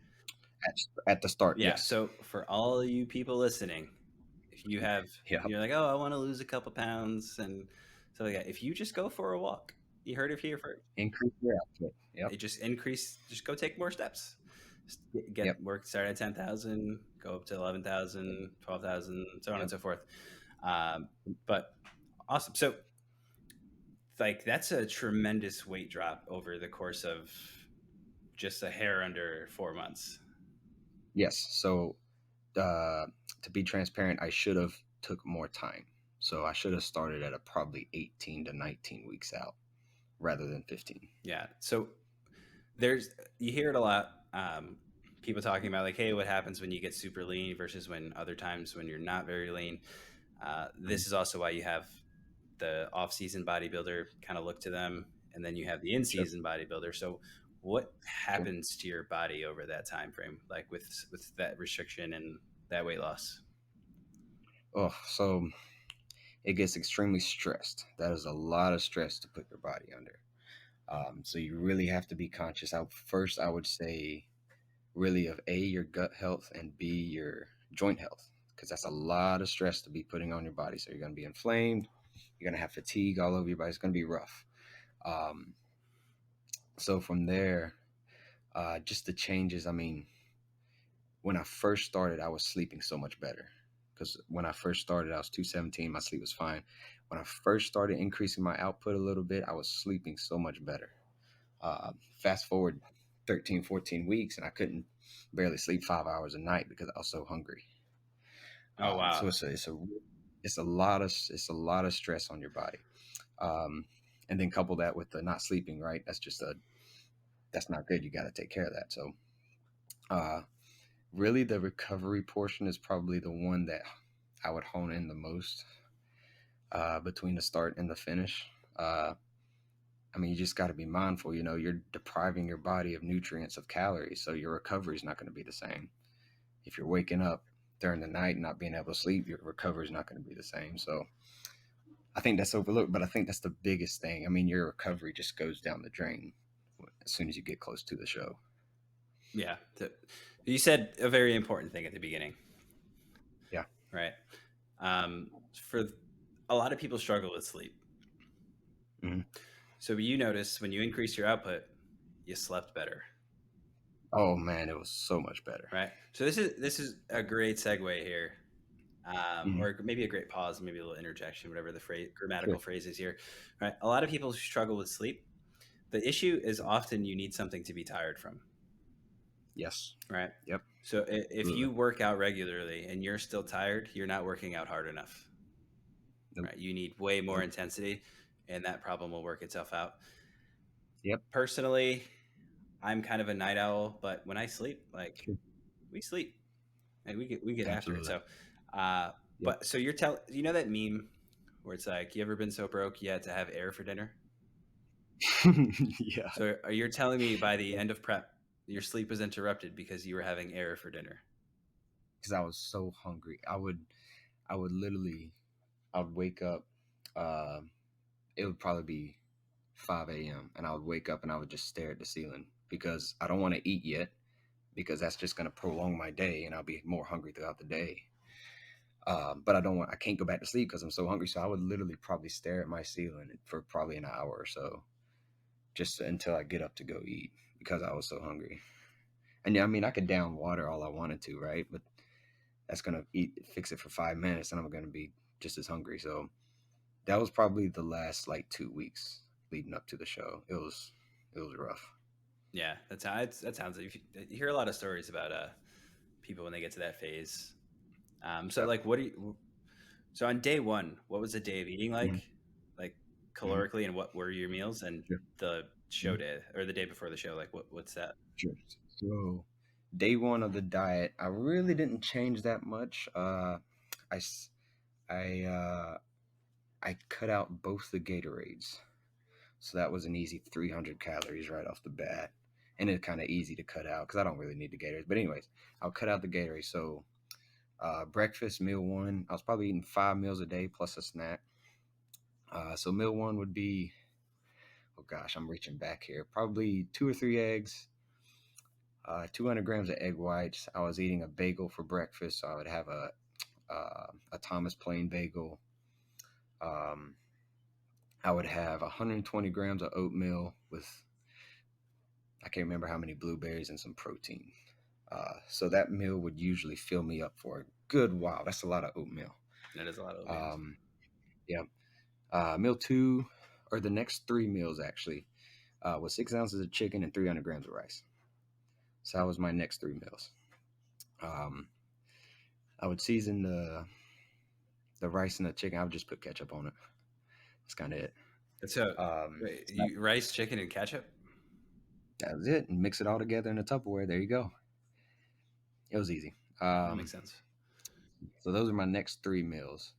Speaker 1: At the start,
Speaker 2: yeah.
Speaker 1: yes.
Speaker 2: So for all you people listening, if
Speaker 1: Yep.
Speaker 2: you're like, oh, I want to lose a couple pounds and stuff like that, if you just go for a walk, you heard it here first.
Speaker 1: Increase your output. Yep.
Speaker 2: It just go take more steps. Get
Speaker 1: Yep.
Speaker 2: work, start at 10,000, go up to 11,000, 12,000, so on and
Speaker 1: Yep.
Speaker 2: so forth. But awesome. So like that's a tremendous weight drop over the course of just a hair under 4 months.
Speaker 1: Yes. So to be transparent, I should have took more time. So I should have started at a probably 18 to 19 weeks out rather than 15.
Speaker 2: Yeah. So you hear it a lot. People talking about like, hey, what happens when you get super lean versus when other times when you're not very lean.
Speaker 1: Mhm.
Speaker 2: This is also why you have the off-season bodybuilder kind of look to them, and then you have the
Speaker 1: Sure.
Speaker 2: in-season bodybuilder. So what
Speaker 1: Sure.
Speaker 2: happens to your body over that time frame, like with that restriction and that weight loss?
Speaker 1: Oh, so it gets extremely stressed. That is a lot of stress to put your body under. So you really have to be conscious. I would say really of A, your gut health, and B, your joint health, because that's a lot of stress to be putting on your body. So you're going to be inflamed. You're going to have fatigue all over your body. It's going to be rough. Um, so from there, just the changes. I mean, when I first started, I was sleeping so much better because when I first started, I was 217. My sleep was fine. When I first started increasing my output a little bit, I was sleeping so much better. Fast forward 13, 14 weeks, and I couldn't barely sleep 5 hours a night because I was so hungry.
Speaker 2: Oh
Speaker 1: So
Speaker 2: wow.
Speaker 1: it's a lot of stress on your body. Um, and then couple that with the not sleeping, right? That's not good. You got to take care of that. So uh, really, the recovery portion is probably the one that I would hone in the most between the start and the finish. Uh, I mean, you just got to be mindful. You know, you're depriving your body of nutrients, of calories, so your recovery is not going to be the same. If you're waking up during the night and not being able to sleep, your recovery is not going to be the same. So I think that's overlooked, but I think that's the biggest thing. I mean, your recovery just goes down the drain as soon as you get close to the show.
Speaker 2: Yeah. You said a very important thing at the beginning,
Speaker 1: Yeah.
Speaker 2: right? For a lot of people struggle with sleep.
Speaker 1: Hmm.
Speaker 2: So you notice when you increase your output, you slept better,
Speaker 1: Oh man, it was so much better.
Speaker 2: right? So this is a great segue here,
Speaker 1: Hmm.
Speaker 2: or maybe a great pause, maybe a little interjection, whatever the
Speaker 1: Sure.
Speaker 2: grammatical phrase is here, right? A lot of people struggle with sleep. The issue is often you need something to be tired from,
Speaker 1: Yes.
Speaker 2: right?
Speaker 1: Yep.
Speaker 2: So if
Speaker 1: Absolutely.
Speaker 2: you work out regularly and you're still tired, you're not working out hard enough,
Speaker 1: Nope.
Speaker 2: right? You need way more
Speaker 1: Nope.
Speaker 2: intensity, and that problem will work itself out.
Speaker 1: Yep.
Speaker 2: Personally, I'm kind of a night owl, but when I sleep, like
Speaker 1: Sure.
Speaker 2: we sleep and we get after it.
Speaker 1: Absolutely.
Speaker 2: So, uh,
Speaker 1: Yep.
Speaker 2: but so you're you know that meme where it's like, you ever been so broke you had to have air for dinner?
Speaker 1: Yeah.
Speaker 2: So are you telling me by the end of prep, your sleep was interrupted because you were having air for dinner?
Speaker 1: Because I was so hungry. I would literally, I would wake up. Uh, it would probably be 5 a.m. and I would wake up and I would just stare at the ceiling because I don't want to eat yet because that's just going to prolong my day and I'll be more hungry throughout the day. But I can't go back to sleep because I'm so hungry. So I would literally probably stare at my ceiling for probably an hour or so just until I get up to go eat because I was so hungry. And yeah, I mean, I could down water all I wanted to, right? But that's going to fix it for 5 minutes and I'm going to be just as hungry. So that was probably the last like 2 weeks leading up to the show. It was rough.
Speaker 2: Yeah, that sounds like you hear a lot of stories about people when they get to that phase. So
Speaker 1: Yep.
Speaker 2: like, so on day one, what was the day of eating
Speaker 1: Hmm.
Speaker 2: like
Speaker 1: Hmm.
Speaker 2: calorically, and what were your meals? And
Speaker 1: Sure.
Speaker 2: the show
Speaker 1: Hmm.
Speaker 2: day or the day before the show, like what's that?
Speaker 1: Sure. So day one of the diet, I really didn't change that much. I s- I cut out both the Gatorades, so that was an easy 300 calories right off the bat, and it's kind of easy to cut out because I don't really need the Gatorades. But anyways, I'll cut out the Gatorades. So breakfast, meal one, I was probably eating 5 meals a day plus a snack. So meal one would be, oh gosh, I'm reaching back here, probably 2 or 3 eggs, 200 grams of egg whites. I was eating a bagel for breakfast, so I would have a Thomas plain bagel. Um, I would have 120 grams of oatmeal with, I can't remember how many blueberries and some protein. So that meal would usually fill me up for a good while. That's a lot of oatmeal.
Speaker 2: That is a lot of oatmeal.
Speaker 1: Um, yeah. Meal two, or the next 3 meals actually, was 6 ounces of chicken and 300 grams of rice. So that was my next 3 meals. Um, I would season the rice and the chicken. I would just put ketchup on it. That's kind of it.
Speaker 2: So
Speaker 1: So
Speaker 2: you rice, chicken, and ketchup.
Speaker 1: that was it. And mix it all together in a Tupperware. There you go. It was easy.
Speaker 2: That makes sense.
Speaker 1: So those are my next 3 meals.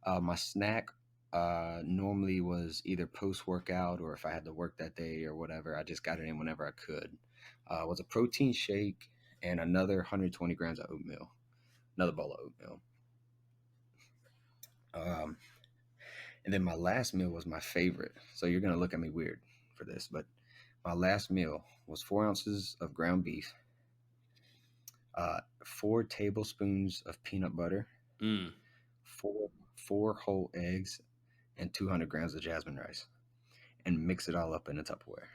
Speaker 1: My snack normally was either post workout or if I had to work that day or whatever, I just got it in whenever I could. Was a protein shake and another 120 grams of oatmeal, another bowl of oatmeal. Um, and then my last meal was my favorite. So you're gonna look at me weird for this, but my last meal was 4 ounces of ground beef, 4 tablespoons of peanut butter,
Speaker 2: Mm.
Speaker 1: four whole eggs, and 200 grams of jasmine rice, and mix it all up in a Tupperware.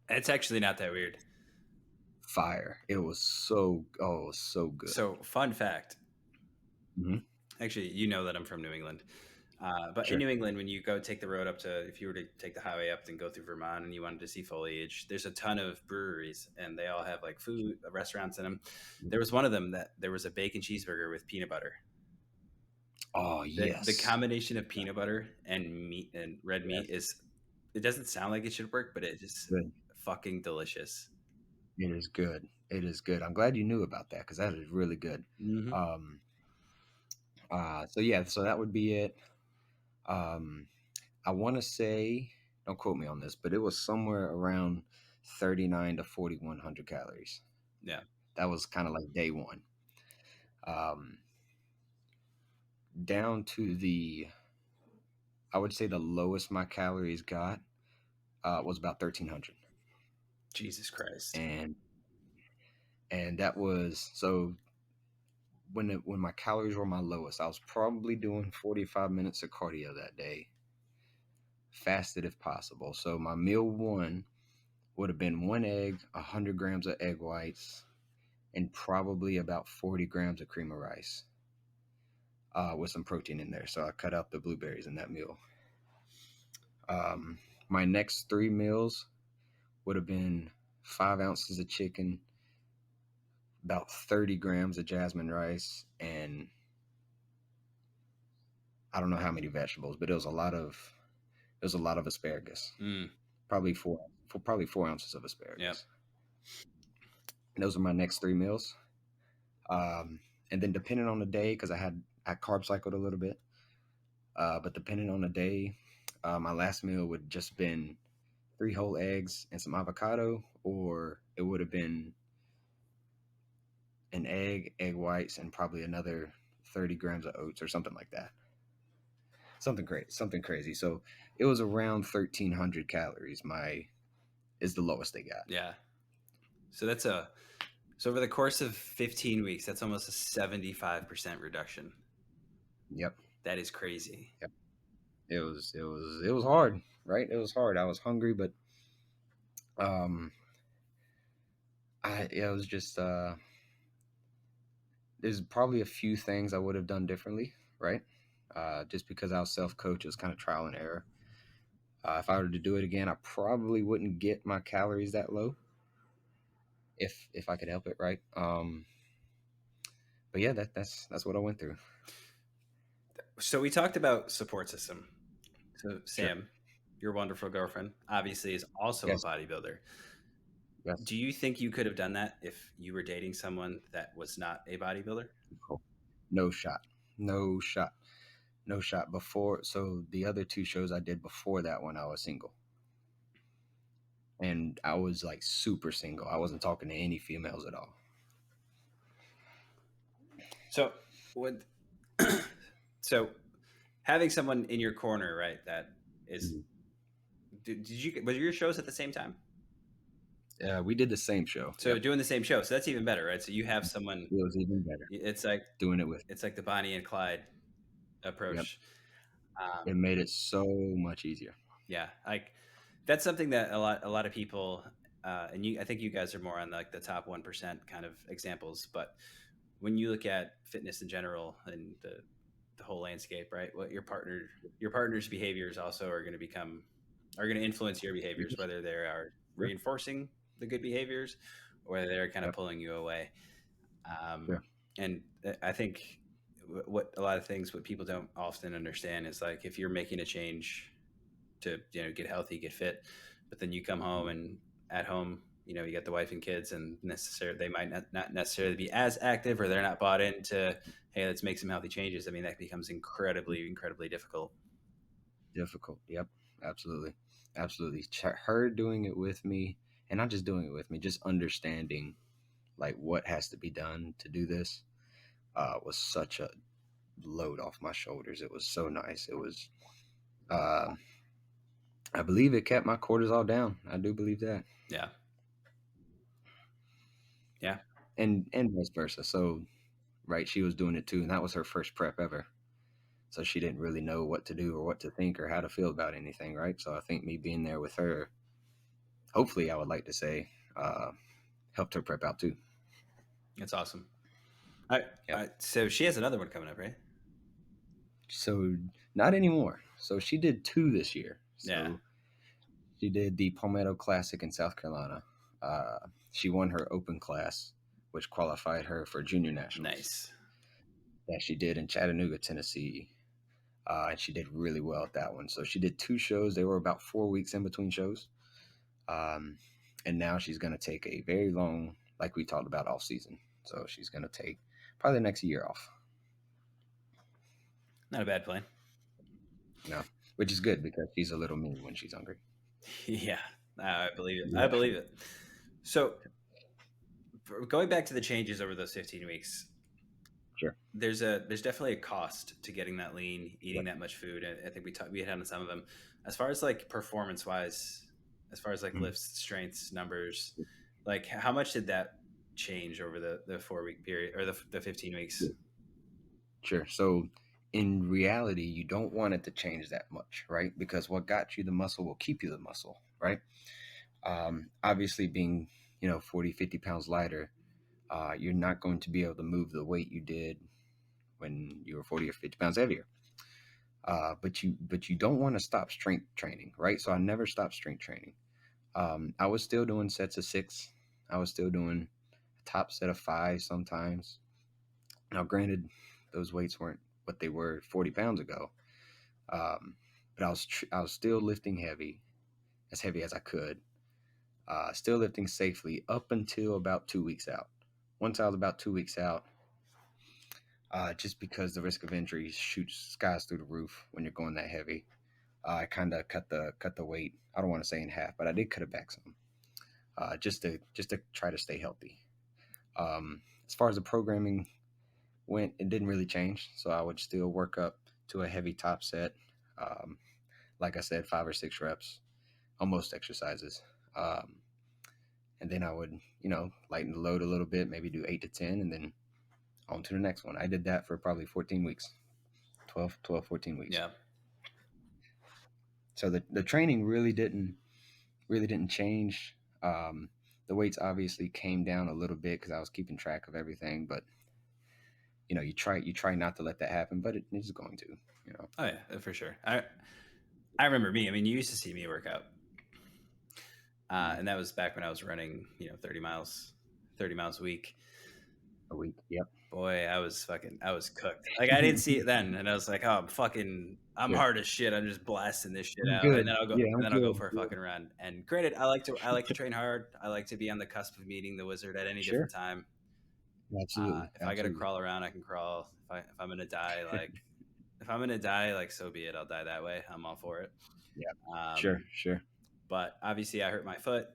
Speaker 2: It's actually not that weird.
Speaker 1: Fire! It was so good.
Speaker 2: So fun fact.
Speaker 1: Hmm.
Speaker 2: Actually, you know that I'm from New England. But in
Speaker 1: Sure.
Speaker 2: New England, when you go take the road up to, if you were to take the highway up and go through Vermont and you wanted to see foliage, there's a ton of breweries and they all have like food restaurants in them. There was one of them that there was a bacon cheeseburger with peanut butter.
Speaker 1: Oh
Speaker 2: The
Speaker 1: yes.
Speaker 2: combination of peanut butter and meat and red
Speaker 1: Yes.
Speaker 2: meat is, it doesn't sound like it should work, but it just
Speaker 1: Good.
Speaker 2: fucking delicious.
Speaker 1: It is good. It is good. I'm glad you knew about that because that is really good.
Speaker 2: Mm-hmm.
Speaker 1: Um, so yeah, so that would be it. Um, I want to say. Don't quote me on this, but it was somewhere around 39 to 4100 calories.
Speaker 2: Yeah.
Speaker 1: That was kind of like day one. Um, down to I would say the lowest my calories got was about 1300,
Speaker 2: Jesus Christ.
Speaker 1: and that was so when my calories were my lowest, I was probably doing 45 minutes of cardio that day, fasted if possible. So my meal one would have been one egg, 100 grams of egg whites, and probably about 40 grams of cream of rice with some protein in there. So I cut out the blueberries in that meal. My next three meals would have been 5 ounces of chicken, about 30 grams of jasmine rice, and I don't know how many vegetables, but it was a lot of asparagus.
Speaker 2: Mm.
Speaker 1: Probably probably 4 ounces of asparagus.
Speaker 2: Yep.
Speaker 1: And those are my next three meals. And then depending on the day, because I carb cycled a little bit, but depending on the day, my last meal would just been 3 whole eggs and some avocado, or it would have been an egg, egg whites, and probably another 30 grams of oats or something like that. Something great, something crazy. So it was around 1300 calories. Is the lowest they got.
Speaker 2: Yeah. So so over the course of 15 weeks, that's almost a 75% reduction.
Speaker 1: Yep.
Speaker 2: That is crazy.
Speaker 1: Yep. It was hard, right? It was hard. I was hungry, but it was just there's probably a few things I would have done differently, right? Just because I was self-coach, it was kind of trial and error. If I were to do it again, I probably wouldn't get my calories that low if I could help it, right? But yeah, that's what I went through.
Speaker 2: So we talked about support system. So
Speaker 1: Sure.
Speaker 2: Sam, your wonderful girlfriend, obviously is also a
Speaker 1: Yes.
Speaker 2: bodybuilder.
Speaker 1: Yes.
Speaker 2: Do you think you could have done that if you were dating someone that was not a bodybuilder?
Speaker 1: Cool. No shot. No shot. No shot. Before, so the other two shows I did before that one, I was single. And I was like super single. I wasn't talking to any females at all.
Speaker 2: So would so having someone in your corner, right? That is.
Speaker 1: Mhm.
Speaker 2: Did you? Was your shows at the same time?
Speaker 1: We did the same show.
Speaker 2: So
Speaker 1: Yep.
Speaker 2: doing the same show, so that's even better, right? So you have someone.
Speaker 1: It was even better
Speaker 2: It's like
Speaker 1: doing it with.
Speaker 2: the Bonnie and Clyde
Speaker 1: Yep.
Speaker 2: approach.
Speaker 1: It made it so much easier.
Speaker 2: Yeah, like that's something that a lot of people, and I think you guys are more on like the top 1% kind of examples. But when you look at fitness in general and the whole landscape, right? What your partner's behaviors also are going to influence your behaviors,
Speaker 1: Mhm.
Speaker 2: whether they are
Speaker 1: Sure.
Speaker 2: reinforcing the good behaviors or whether they're kind of
Speaker 1: Yep.
Speaker 2: pulling you away.
Speaker 1: Sure.
Speaker 2: And I think what a lot of things what people don't often understand is like if you're making a change to get healthy, get fit, but then you come home and at home you got the wife and kids and they might not necessarily be as active or they're not bought into, hey, let's make some healthy changes. I mean, that becomes incredibly difficult.
Speaker 1: Difficult. Yep. Absolutely. Absolutely. Her doing it with me, and not just doing it with me, just understanding like what has to be done to do this was such a load off my shoulders. It was so nice. It was, uh, I believe it kept my cortisol down. I do believe that.
Speaker 2: Yeah. Yeah.
Speaker 1: And vice versa. So, right, she was doing it too, and that was her first prep ever. So she didn't really know what to do or what to think or how to feel about anything, right? So I think me being there with her, hopefully, I would like to say, helped her prep out too.
Speaker 2: That's awesome.
Speaker 1: Yep.
Speaker 2: So she has another one coming up, right?
Speaker 1: So not anymore. So she did two this year.
Speaker 2: Yeah.
Speaker 1: So she did the Palmetto Classic in South Carolina. She won her open class, which qualified her for junior nationals.
Speaker 2: Nice.
Speaker 1: That she did in Chattanooga, Tennessee. And she did really well at that one. So she did two shows. They were about 4 weeks in between shows. And now she's going to take a very long, like we talked about, off season. So she's going to take probably the next year off.
Speaker 2: Not a bad plan.
Speaker 1: No. which is good because she's a little mean when she's hungry.
Speaker 2: Yeah, I believe it. I
Speaker 1: Yeah,
Speaker 2: believe it. So going back to the changes over those 15 weeks,
Speaker 1: sure.
Speaker 2: there's definitely a cost to getting that lean, eating
Speaker 1: Yep.
Speaker 2: that much food. I think we hit on some of them. As far as like performance wise, as far as like
Speaker 1: Mhm.
Speaker 2: lifts, strengths, numbers, like how much did that change over the 4 week period or the 15 weeks?
Speaker 1: Yeah, sure. So in reality, you don't want it to change that much, right? Because what got you the muscle will keep you the muscle, right? Obviously, being 40, 50 pounds lighter, you're not going to be able to move the weight you did when you were 40 or 50 pounds heavier. But you don't want to stop strength training, right? So I never stopped strength training. I was still doing sets of 6. I was still doing a top set of 5 sometimes. Now, granted, those weights weren't what they were 40 pounds ago, but I was still lifting heavy as I could. Still lifting safely up until about 2 weeks out. Once I was about 2 weeks out, just because the risk of injury shoots skies through the roof when you're going that heavy, I kind of cut the weight. I don't want to say in half, but I did cut it back some, just to try to stay healthy. As far as the programming went, it didn't really change. So I would still work up to a heavy top set. Um, like I said, 5 or 6 reps on most exercises. Um, and then I would, lighten the load a little bit, maybe do 8 to 10, and then on to the next one. I did that for probably 14 weeks, 14 weeks.
Speaker 2: Yeah.
Speaker 1: So the training really didn't change. Um, the weights obviously came down a little bit because I was keeping track of everything, but you try not to let that happen, but it is going to.
Speaker 2: Oh yeah, for sure. I remember me. I mean, you used to see me work out,
Speaker 1: Mhm.
Speaker 2: and that was back when I was running, 30 miles a week.
Speaker 1: A week. Yep.
Speaker 2: Boy, I was cooked. Like I didn't see it then, and I was like, oh, I'm
Speaker 1: Sure.
Speaker 2: hard as shit. I'm just blasting this shit
Speaker 1: I'm
Speaker 2: out, and
Speaker 1: good.
Speaker 2: then
Speaker 1: Yeah, I'm
Speaker 2: I'll go
Speaker 1: good.
Speaker 2: for a
Speaker 1: Yeah.
Speaker 2: fucking run. And granted, I like to train hard. I like to be on the cusp of meeting the wizard at any different
Speaker 1: Sure.
Speaker 2: time.
Speaker 1: Absolutely.
Speaker 2: If I got to
Speaker 1: Absolutely.
Speaker 2: crawl around, I can crawl. If I'm gonna die, if I'm gonna die, like so be it. I'll die that way. I'm all for it.
Speaker 1: Yeah. Sure.
Speaker 2: Um,
Speaker 1: Sure.
Speaker 2: but obviously, I hurt my foot,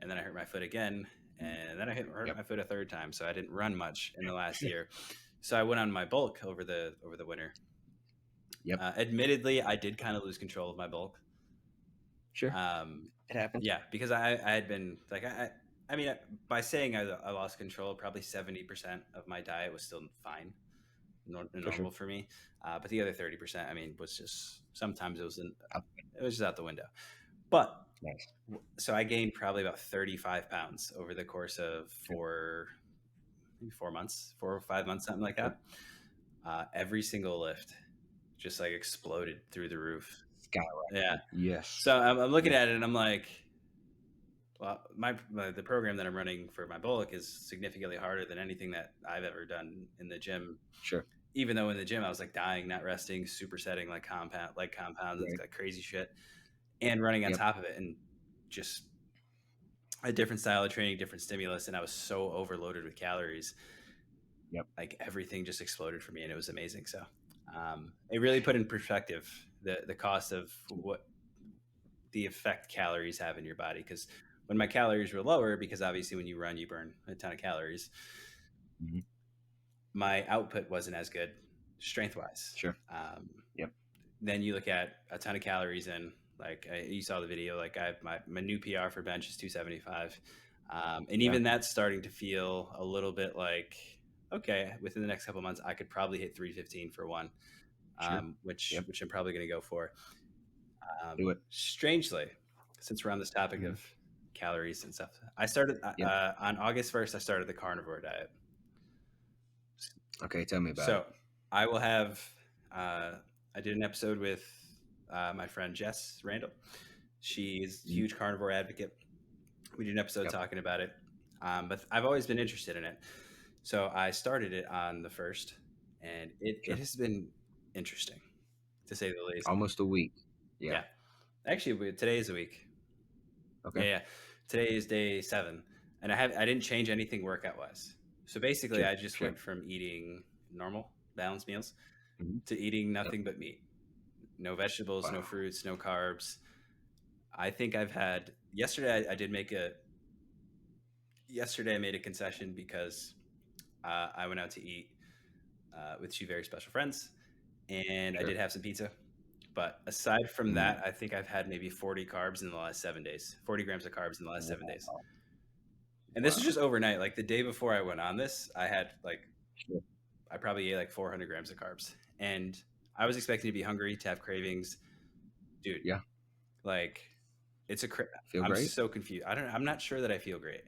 Speaker 2: and then I hurt my foot again, and then I hurt
Speaker 1: Yep.
Speaker 2: my foot a third time. So I didn't run much in the last
Speaker 1: Sure.
Speaker 2: year. So I went on my bulk over the winter.
Speaker 1: Yep.
Speaker 2: Admittedly, I did kind of lose control of my bulk.
Speaker 1: Sure.
Speaker 2: Um,
Speaker 1: It happens.
Speaker 2: yeah, because I had been like I mean by saying I lost control, probably 70% of my diet was still fine,
Speaker 1: For sure.
Speaker 2: normal for me. But the other 30%, I mean, was just sometimes
Speaker 1: Out-
Speaker 2: it was just out the window. But
Speaker 1: Nice.
Speaker 2: so I gained probably about 35 pounds over the course of
Speaker 1: Good.
Speaker 2: maybe 4 months, 4 or 5 months, something like
Speaker 1: Yep.
Speaker 2: that. Every single lift just like exploded through the roof. Yeah.
Speaker 1: Skyrocketed. Yes.
Speaker 2: So I'm looking
Speaker 1: Yes.
Speaker 2: at it and I'm like, well, the program that I'm running for my bulk is significantly harder than anything that I've ever done in the gym.
Speaker 1: Sure.
Speaker 2: Even though in the gym I was like dying, not resting, supersetting like compounds and
Speaker 1: Right.
Speaker 2: like crazy shit, and running on
Speaker 1: Yep.
Speaker 2: top of it, and just a different style of training, different stimulus, and I was so overloaded with calories.
Speaker 1: Yep.
Speaker 2: Like everything just exploded for me, and it was amazing. So it really put in perspective the cost of what the effect calories have in your body. Because when my calories were lower, because obviously when you run, you burn a ton of calories,
Speaker 1: Hmm.
Speaker 2: my output wasn't as good strength wise.
Speaker 1: Sure. Yep.
Speaker 2: Then you look at a ton of calories in, like you saw the video, like I have my new PR for bench is 275. And
Speaker 1: Yeah.
Speaker 2: even that's starting to feel a little bit like, okay, within the next couple of months, I could probably hit 315 for one,
Speaker 1: Sure. Yep.
Speaker 2: which I'm probably going to go for.
Speaker 1: Do it.
Speaker 2: Strangely, since we're on this topic
Speaker 1: Hmm.
Speaker 2: of calories and stuff, I started
Speaker 1: Yep.
Speaker 2: on August 1st, I started the carnivore diet.
Speaker 1: Okay. Tell me about it.
Speaker 2: So I will have, I did an episode with my friend Jess Randall. She is a
Speaker 1: Mhm.
Speaker 2: huge carnivore advocate. We did an episode
Speaker 1: Yep.
Speaker 2: talking about it, but I've always been interested in it. So I started it on the 1st, and it
Speaker 1: Sure.
Speaker 2: has been interesting, to say the least.
Speaker 1: Almost a week. Yeah.
Speaker 2: Yeah. Actually, today is a week.
Speaker 1: Okay.
Speaker 2: Yeah. Today is day 7, and I didn't change anything workout wise. So basically,
Speaker 1: Sure.
Speaker 2: I just
Speaker 1: Sure.
Speaker 2: went from eating normal balanced meals
Speaker 1: Hmm.
Speaker 2: to eating
Speaker 1: Yep.
Speaker 2: nothing but meat. no vegetables, no
Speaker 1: Wow.
Speaker 2: fruits, no carbs. I think I've had yesterday. I did make a yesterday. I made a concession because I went out to eat with two very special friends, and I
Speaker 1: Sure.
Speaker 2: did have some pizza. But aside from
Speaker 1: Mm.
Speaker 2: that, I think I've had maybe 40 carbs in the last 7 days. 40 grams of carbs in the last 7 days,
Speaker 1: Wow.
Speaker 2: and this is
Speaker 1: Wow.
Speaker 2: just overnight. Like the day before I went on this, I had like
Speaker 1: Sure.
Speaker 2: I probably ate like 400 grams of carbs, and I was expecting to be hungry, to have cravings, dude.
Speaker 1: Yeah.
Speaker 2: Like it's a.
Speaker 1: Feel
Speaker 2: I'm
Speaker 1: great?
Speaker 2: so confused. I don't. I'm not sure that I feel great.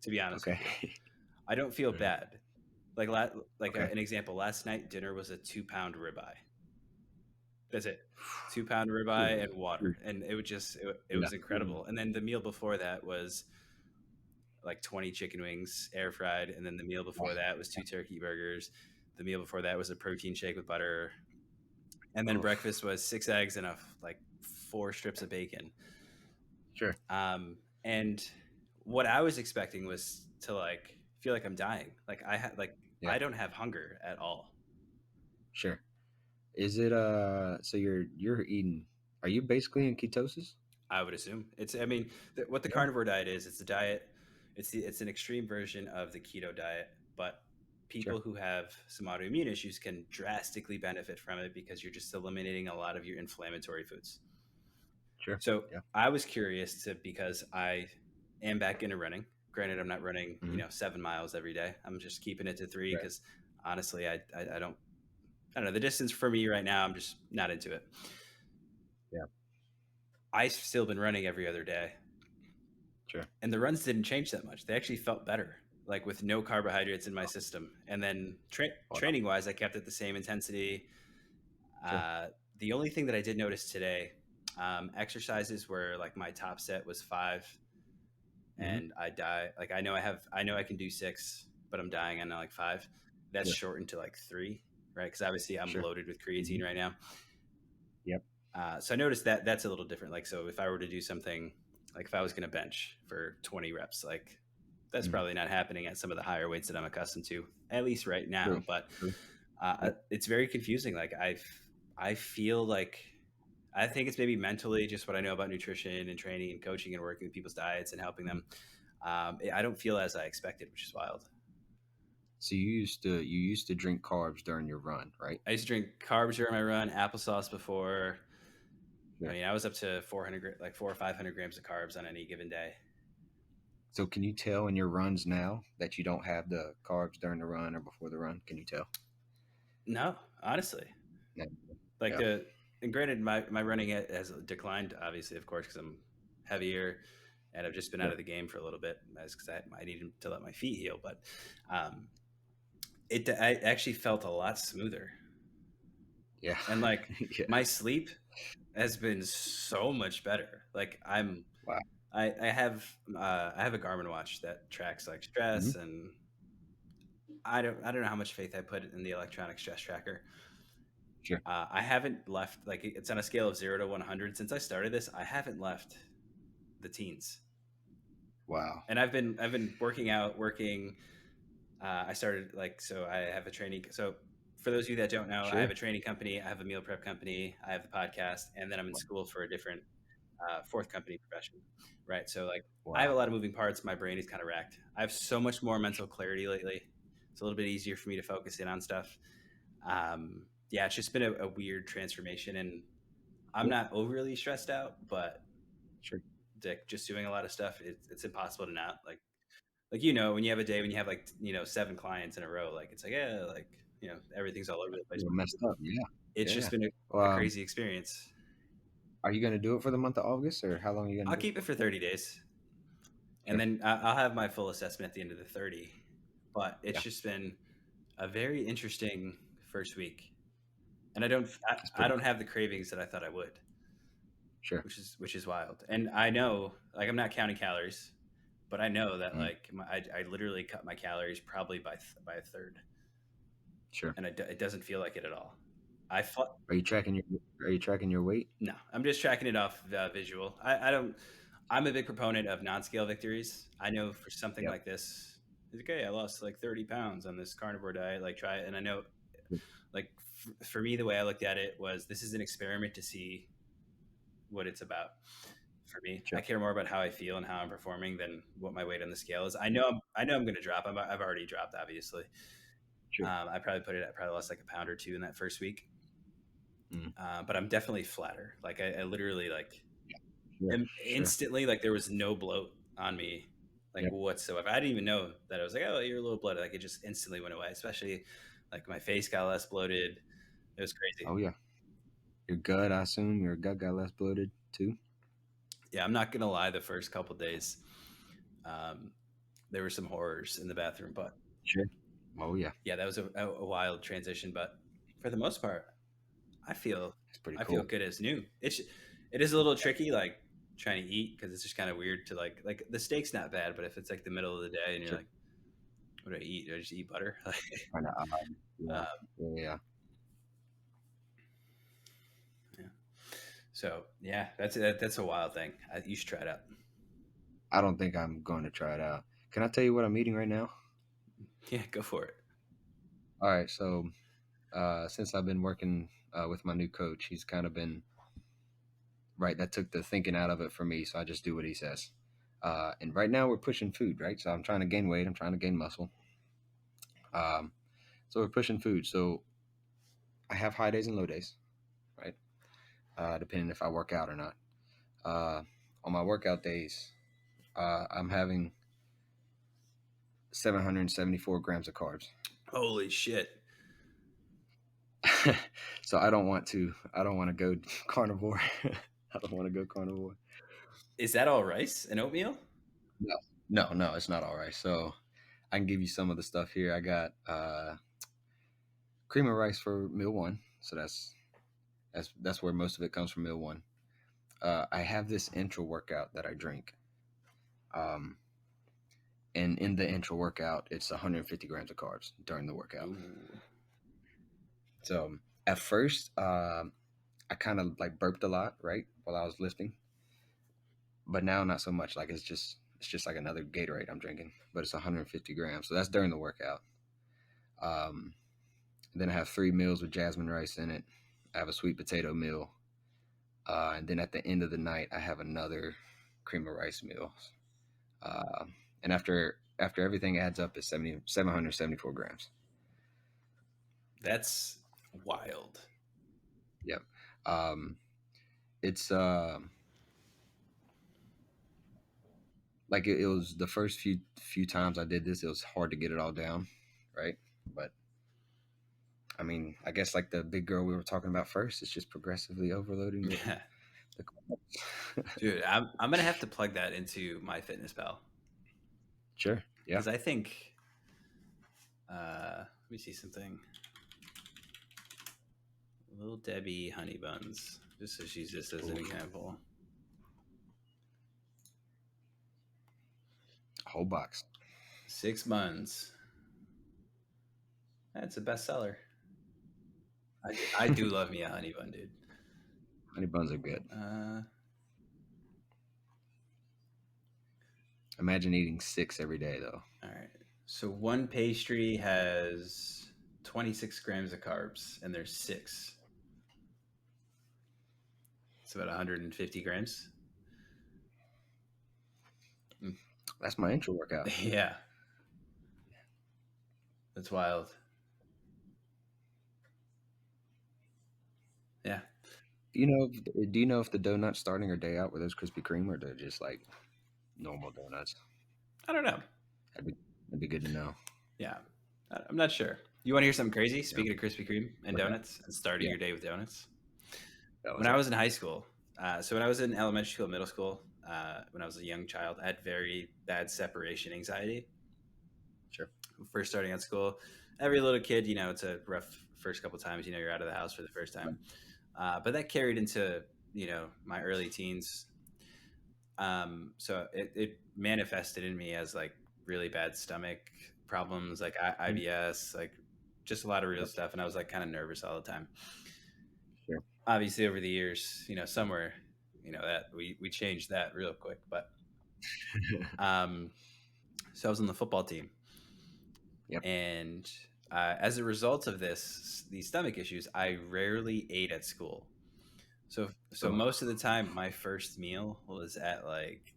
Speaker 2: To be honest with
Speaker 1: Okay.
Speaker 2: you, I don't feel
Speaker 1: Mm.
Speaker 2: bad. Like
Speaker 1: Okay.
Speaker 2: an example. Last night dinner was a 2 pound ribeye. That's it. 2 pound ribeye
Speaker 1: Ooh.
Speaker 2: and water,
Speaker 1: Ooh.
Speaker 2: and it
Speaker 1: Yeah.
Speaker 2: was
Speaker 1: Mm.
Speaker 2: incredible. And then the meal before that was like 20 chicken wings air fried, and then the meal
Speaker 1: Wow.
Speaker 2: before that was two turkey burgers. The meal before that was a protein shake with butter, and then
Speaker 1: Oof.
Speaker 2: breakfast was 6 eggs and like 4 strips of bacon.
Speaker 1: Sure.
Speaker 2: And what I was expecting was to like feel like I'm dying. Like
Speaker 1: Yeah.
Speaker 2: I don't have hunger at all.
Speaker 1: Sure. Is it so you're eating, are you basically in ketosis?
Speaker 2: I would assume it's. I mean, what the
Speaker 1: Yeah.
Speaker 2: carnivore diet is, it's a diet. It's an extreme version of the keto diet, but
Speaker 1: Sure.
Speaker 2: people who have some autoimmune issues can drastically benefit from it because you're just eliminating a lot of your inflammatory foods.
Speaker 1: Sure.
Speaker 2: So
Speaker 1: Yeah.
Speaker 2: I was curious to because I am back into running. Granted, I'm not running,
Speaker 1: Hmm.
Speaker 2: 7 miles every day. I'm just keeping it to three
Speaker 1: Right.
Speaker 2: because honestly, I don't know the distance for me right now. I'm just not into it.
Speaker 1: Yeah.
Speaker 2: I've still been running every other day,
Speaker 1: Sure.
Speaker 2: and the runs didn't change that much. They actually felt better, like with no carbohydrates in my system. And then
Speaker 1: Wow.
Speaker 2: training wise, I kept it the same intensity.
Speaker 1: Sure.
Speaker 2: Uh, the only thing that I did notice today, exercises where like my top set was 5,
Speaker 1: Hmm.
Speaker 2: and I die. Like I know I can do 6, but I'm dying on like 5. That's
Speaker 1: Sure.
Speaker 2: shortened to like 3, right? Because obviously I'm
Speaker 1: Sure.
Speaker 2: loaded with
Speaker 1: Hmm.
Speaker 2: creatine right now.
Speaker 1: Yep.
Speaker 2: So I noticed that that's a little different. Like, so if I were to do something, like if I was going to bench for 20 reps, like that's
Speaker 1: Hmm.
Speaker 2: probably not happening at some of the higher weights that I'm accustomed to, at least right now.
Speaker 1: True.
Speaker 2: But
Speaker 1: True. Yep.
Speaker 2: it's very confusing. Like I feel like I think it's maybe mentally just what I know about nutrition and training and coaching and working with people's diets and helping
Speaker 1: Mhm.
Speaker 2: them. I don't feel as I expected, which is wild.
Speaker 1: So you used to drink carbs during your run, right?
Speaker 2: I used to drink carbs during my run, applesauce before. I
Speaker 1: Sure.
Speaker 2: mean, I was up to 400, like 400 or 500 grams of carbs on any given day.
Speaker 1: So can you tell in your runs now that you don't have the carbs during the run or before the run? Can you tell?
Speaker 2: No, honestly,
Speaker 1: No.
Speaker 2: like
Speaker 1: Yeah.
Speaker 2: and granted, my running has declined, obviously, of course, because I'm heavier and I've just been out
Speaker 1: Sure.
Speaker 2: of the game for a little bit, as because I needed to let my feet heal. But um, I actually felt a lot smoother,
Speaker 1: Yeah.
Speaker 2: and like
Speaker 1: Yeah.
Speaker 2: my sleep has been so much better. Like
Speaker 1: Wow.
Speaker 2: I have a Garmin watch that tracks like
Speaker 1: Hmm.
Speaker 2: stress, and I don't know how much faith I put in the electronic stress tracker.
Speaker 1: Sure.
Speaker 2: I haven't left, like it's on a scale of 0 to 100 since I started this. I haven't left the teens,
Speaker 1: Wow.
Speaker 2: and I've been working out, working. I started like so I have a training. So for those of you that don't know, I have
Speaker 1: Sure.
Speaker 2: a training company, I have a meal prep company, I have the podcast, and then I'm in school for a different fourth company profession, right? So like I have a
Speaker 1: Wow.
Speaker 2: lot of moving parts. My brain is kind of racked. I have so much more mental clarity lately. It's a little bit easier for me to focus in on stuff. Yeah, it's just been a weird transformation, and I'm
Speaker 1: Yep.
Speaker 2: not overly stressed out, but
Speaker 1: Sure.
Speaker 2: just doing a lot of stuff, it's impossible to not like when you have a day when you have like 7 clients in a row, like it's like yeah, like everything's all over the place.
Speaker 1: You were messed up. Yeah.
Speaker 2: It's
Speaker 1: Yeah.
Speaker 2: just been a
Speaker 1: Well,
Speaker 2: crazy experience.
Speaker 1: are you going to do it for the month of August, or how long are you going
Speaker 2: I'll
Speaker 1: to do it
Speaker 2: keep it
Speaker 1: for?
Speaker 2: for 30 days, and
Speaker 1: Sure.
Speaker 2: then I'll have my full assessment at the end of the 30. But it's
Speaker 1: Yeah.
Speaker 2: just been a very interesting first week, and
Speaker 1: That's
Speaker 2: I
Speaker 1: pretty
Speaker 2: don't
Speaker 1: cool.
Speaker 2: have the cravings that I thought I would,
Speaker 1: Sure.
Speaker 2: which is wild. And I know, like, I'm not counting calories, but I know that
Speaker 1: Mm.
Speaker 2: like I literally cut my calories probably by a third,
Speaker 1: Sure.
Speaker 2: and it doesn't feel like it at all. I fought,
Speaker 1: Are you tracking your Are you tracking your weight?
Speaker 2: no, I'm just tracking it off visual. I don't. I'm a big proponent of non-scale victories. I know for something
Speaker 1: Yep.
Speaker 2: like this, it's okay. I lost like 30 pounds on this carnivore diet. Like try it, and I know like for me, the way I looked at it was this is an experiment to see what it's about. For me, I
Speaker 1: Sure.
Speaker 2: care more about how I feel and how I'm performing than what my weight on the scale is. I know I'm going to drop. I've already dropped, obviously.
Speaker 1: Sure.
Speaker 2: I probably probably lost like a pound or two in that first week.
Speaker 1: Mm.
Speaker 2: But I'm definitely flatter. Like I literally like
Speaker 1: Sure. Sure.
Speaker 2: instantly, like there was no bloat on me, like
Speaker 1: Yep.
Speaker 2: whatsoever. I didn't even know that. I was like, oh, you're a little bloated. Like it just instantly went away. Especially like my face got less bloated. It was crazy.
Speaker 1: Oh yeah. Your gut, I assume your gut got less bloated too.
Speaker 2: Yeah, I'm not gonna lie. The first couple days, um, there were some horrors in the bathroom, but
Speaker 1: Sure. Oh yeah.
Speaker 2: yeah, that was a wild transition. But for the most part, I feel
Speaker 1: It's pretty
Speaker 2: I feel
Speaker 1: cool.
Speaker 2: good as new. It is a little tricky, like trying to eat because it's just kind of weird to like the steak's not bad, but if it's like the middle of the day and you're
Speaker 1: Sure.
Speaker 2: like, what do I eat? Do I just eat butter?
Speaker 1: Kind of odd. Yeah.
Speaker 2: um,
Speaker 1: Yeah. Yeah.
Speaker 2: yeah. So yeah, that's a wild thing. You should try it out.
Speaker 1: I don't think I'm going to try it out. Can I tell you what I'm eating right now?
Speaker 2: Yeah, go for it.
Speaker 1: All right. So since I've been working with my new coach, he's kind of been right. That took the thinking out of it for me. So I just do what he says. And right now we're pushing food, right? So I'm trying to gain weight. I'm trying to gain muscle. Um, so we're pushing food. So I have high days and low days, right? Depending if I work out or not. Uh, on my workout days, I'm having 774 grams of carbs.
Speaker 2: Holy shit!
Speaker 1: So I don't want to. I don't want to go carnivore. I don't want to go carnivore.
Speaker 2: Is that all rice and oatmeal?
Speaker 1: No, no, no. It's not all right. So I can give you some of the stuff here. I got cream of rice for meal one. So that's where most of it comes from meal one. I have this intro workout that I drink. Um, and in the intro workout, it's 150 grams of carbs during the workout.
Speaker 2: Ooh.
Speaker 1: So at first, I kind of like burped a lot, right, while I was lifting, but now not so much. Like it's just like another Gatorade I'm drinking, but it's 150 grams. So that's during the workout. Um, then I have 3 meals with jasmine rice in it. I have a sweet potato meal, and then at the end of the night, I have another cream of rice meal. Uh, and after everything adds up, it's 774 grams.
Speaker 2: That's wild.
Speaker 1: Yep. Um, it's like it was the first few times I did this, it was hard to get it all down, right? But I mean, I guess like the big girl we were talking about first, it's just progressively overloading
Speaker 2: Yeah,
Speaker 1: the carbs.
Speaker 2: dude, I'm gonna have to plug that into my fitness pal
Speaker 1: Sure. Yeah.
Speaker 2: because I think. Let me see something. Little Debbie honey buns, just so she's just as an
Speaker 1: Oof.
Speaker 2: example.
Speaker 1: A whole box.
Speaker 2: 6 months. That's a bestseller. I do love me a honey bun, dude.
Speaker 1: Honey buns are good.
Speaker 2: Uh,
Speaker 1: Imagine eating 6 every day though.
Speaker 2: all right. So one pastry has 26 grams of carbs, and there's six. It's about 150 grams.
Speaker 1: That's my intro workout.
Speaker 2: Yeah, that's wild. Yeah,
Speaker 1: Do you know if the donuts starting or day out were those Krispy Kreme or they're just like normal donuts?
Speaker 2: I don't know.
Speaker 1: That'd be good to know.
Speaker 2: Yeah, I'm not sure. You want to hear something crazy?
Speaker 1: Yeah.
Speaker 2: Speaking of Krispy Kreme and
Speaker 1: What's that?
Speaker 2: donuts and starting
Speaker 1: Yeah.
Speaker 2: your day with donuts.
Speaker 1: That
Speaker 2: When
Speaker 1: was
Speaker 2: I
Speaker 1: that.
Speaker 2: was in high school, so when I was in elementary school, middle school, when I was a young child, I had very bad separation anxiety.
Speaker 1: Sure.
Speaker 2: First starting at school, every little kid, it's a rough first couple times. You're out of the house for the first time, but that carried into my early teens. So it manifested in me as like really bad stomach problems, like
Speaker 1: Mm.
Speaker 2: IBS, like just a lot of real
Speaker 1: Yep.
Speaker 2: stuff, and I was like kind of nervous all the time.
Speaker 1: Sure.
Speaker 2: Obviously over the years, somewhere, that we changed that real quick. But so I was on the football team,
Speaker 1: Yep.
Speaker 2: and As a result of these stomach issues, I rarely ate at school. So
Speaker 1: Oh,
Speaker 2: most of the time, my first meal was at like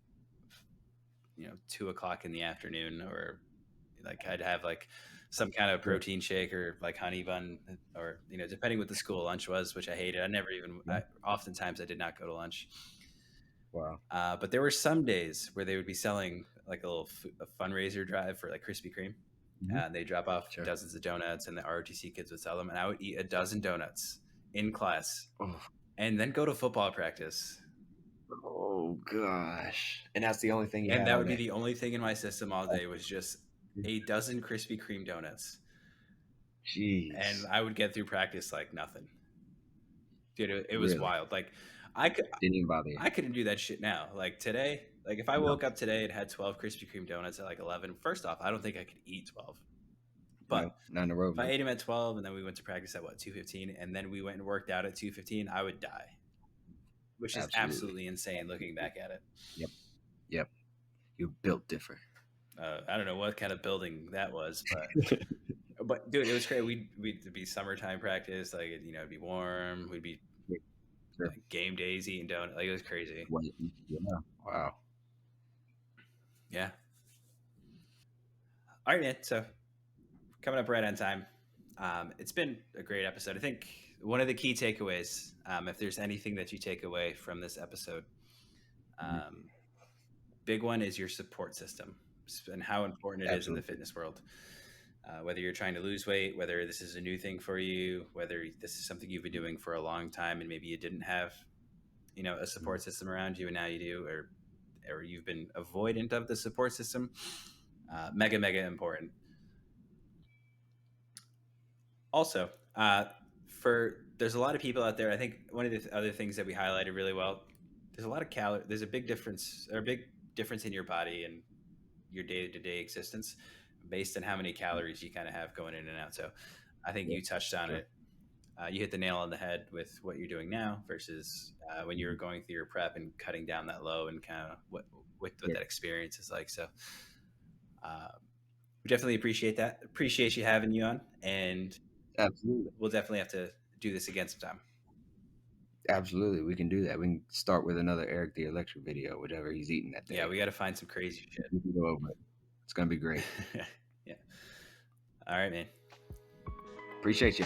Speaker 2: 2 o'clock in the afternoon, or like I'd have like some kind of
Speaker 1: yeah,
Speaker 2: protein shake or like honey bun, or depending what the school lunch was, which I hated. I never even.
Speaker 1: yeah.
Speaker 2: Oftentimes I did not go to lunch.
Speaker 1: Wow.
Speaker 2: But there were some days where they would be selling like a fundraiser drive for like Krispy Kreme.
Speaker 1: Mhm.
Speaker 2: They drop off
Speaker 1: Sure.
Speaker 2: dozens of donuts, and the ROTC kids would sell them, and I would eat a dozen donuts in class,
Speaker 1: Oh,
Speaker 2: and then go to football practice.
Speaker 1: oh gosh. And that's the only thing you
Speaker 2: And
Speaker 1: had
Speaker 2: that
Speaker 1: all
Speaker 2: would be
Speaker 1: day.
Speaker 2: the only thing in my system all day, was just a dozen Krispy Kreme donuts. And
Speaker 1: Jeez.
Speaker 2: I would get through practice like nothing. Dude, it was
Speaker 1: Really?
Speaker 2: wild. Like I could
Speaker 1: Didn't even bother you.
Speaker 2: I couldn't do that shit now. Like today, like if I
Speaker 1: No,
Speaker 2: woke up today and had 12 Krispy Kreme donuts at like 11, first off, I don't think I could eat 12.
Speaker 1: no,
Speaker 2: But
Speaker 1: not in a row,
Speaker 2: if I
Speaker 1: man.
Speaker 2: ate them at 12 and then we went to practice at what, 2:15, and then we went and worked out at 2:15, I would die, which is
Speaker 1: Absolutely.
Speaker 2: absolutely insane looking back at it.
Speaker 1: Yep. Yep. You're built different.
Speaker 2: I don't know what kind of building that was, but dude, it was great. We'd be summertime practice, like it'd be warm. We'd be
Speaker 1: Sure.
Speaker 2: like game days eating donuts. Like it was crazy.
Speaker 1: Wait, yeah. Wow.
Speaker 2: Yeah. All right, man. So coming up right on time. It's been a great episode. I think one of the key takeaways, if there's anything that you take away from this episode,
Speaker 1: Mhm.
Speaker 2: um, big one is your support system and how important it is in the
Speaker 1: Absolutely.
Speaker 2: fitness world. Whether you're trying to lose weight, whether this is a new thing for you, whether this is something you've been doing for a long time and maybe you didn't have, a
Speaker 1: Mhm.
Speaker 2: support system around you and now you do, or you've been avoidant of the support system, mega, mega important. Also, for there's a lot of people out there. I think one of the other things that we highlighted really well. There's a lot of calorie. There's a big difference, or a big difference in your body and your day to day existence, based on how many calories you kind of have going in and out. So, I think
Speaker 1: Yeah.
Speaker 2: you touched on
Speaker 1: Sure.
Speaker 2: it. You hit the nail on the head with what you're doing now versus when you were
Speaker 1: Mhm.
Speaker 2: going through your prep and cutting down that low, and kind of what
Speaker 1: Yeah.
Speaker 2: that experience is like. So, uh, we definitely appreciate that. Appreciate you having you on, and
Speaker 1: Absolutely.
Speaker 2: we'll definitely have to do this again sometime.
Speaker 1: Absolutely. We can do that. We can start with another Eric the Electric video, whatever he's eating that
Speaker 2: Yeah,
Speaker 1: day.
Speaker 2: we got to find some crazy
Speaker 1: We can go over it. It's gonna be great.
Speaker 2: shit. Yeah. All right, man.
Speaker 1: Appreciate you.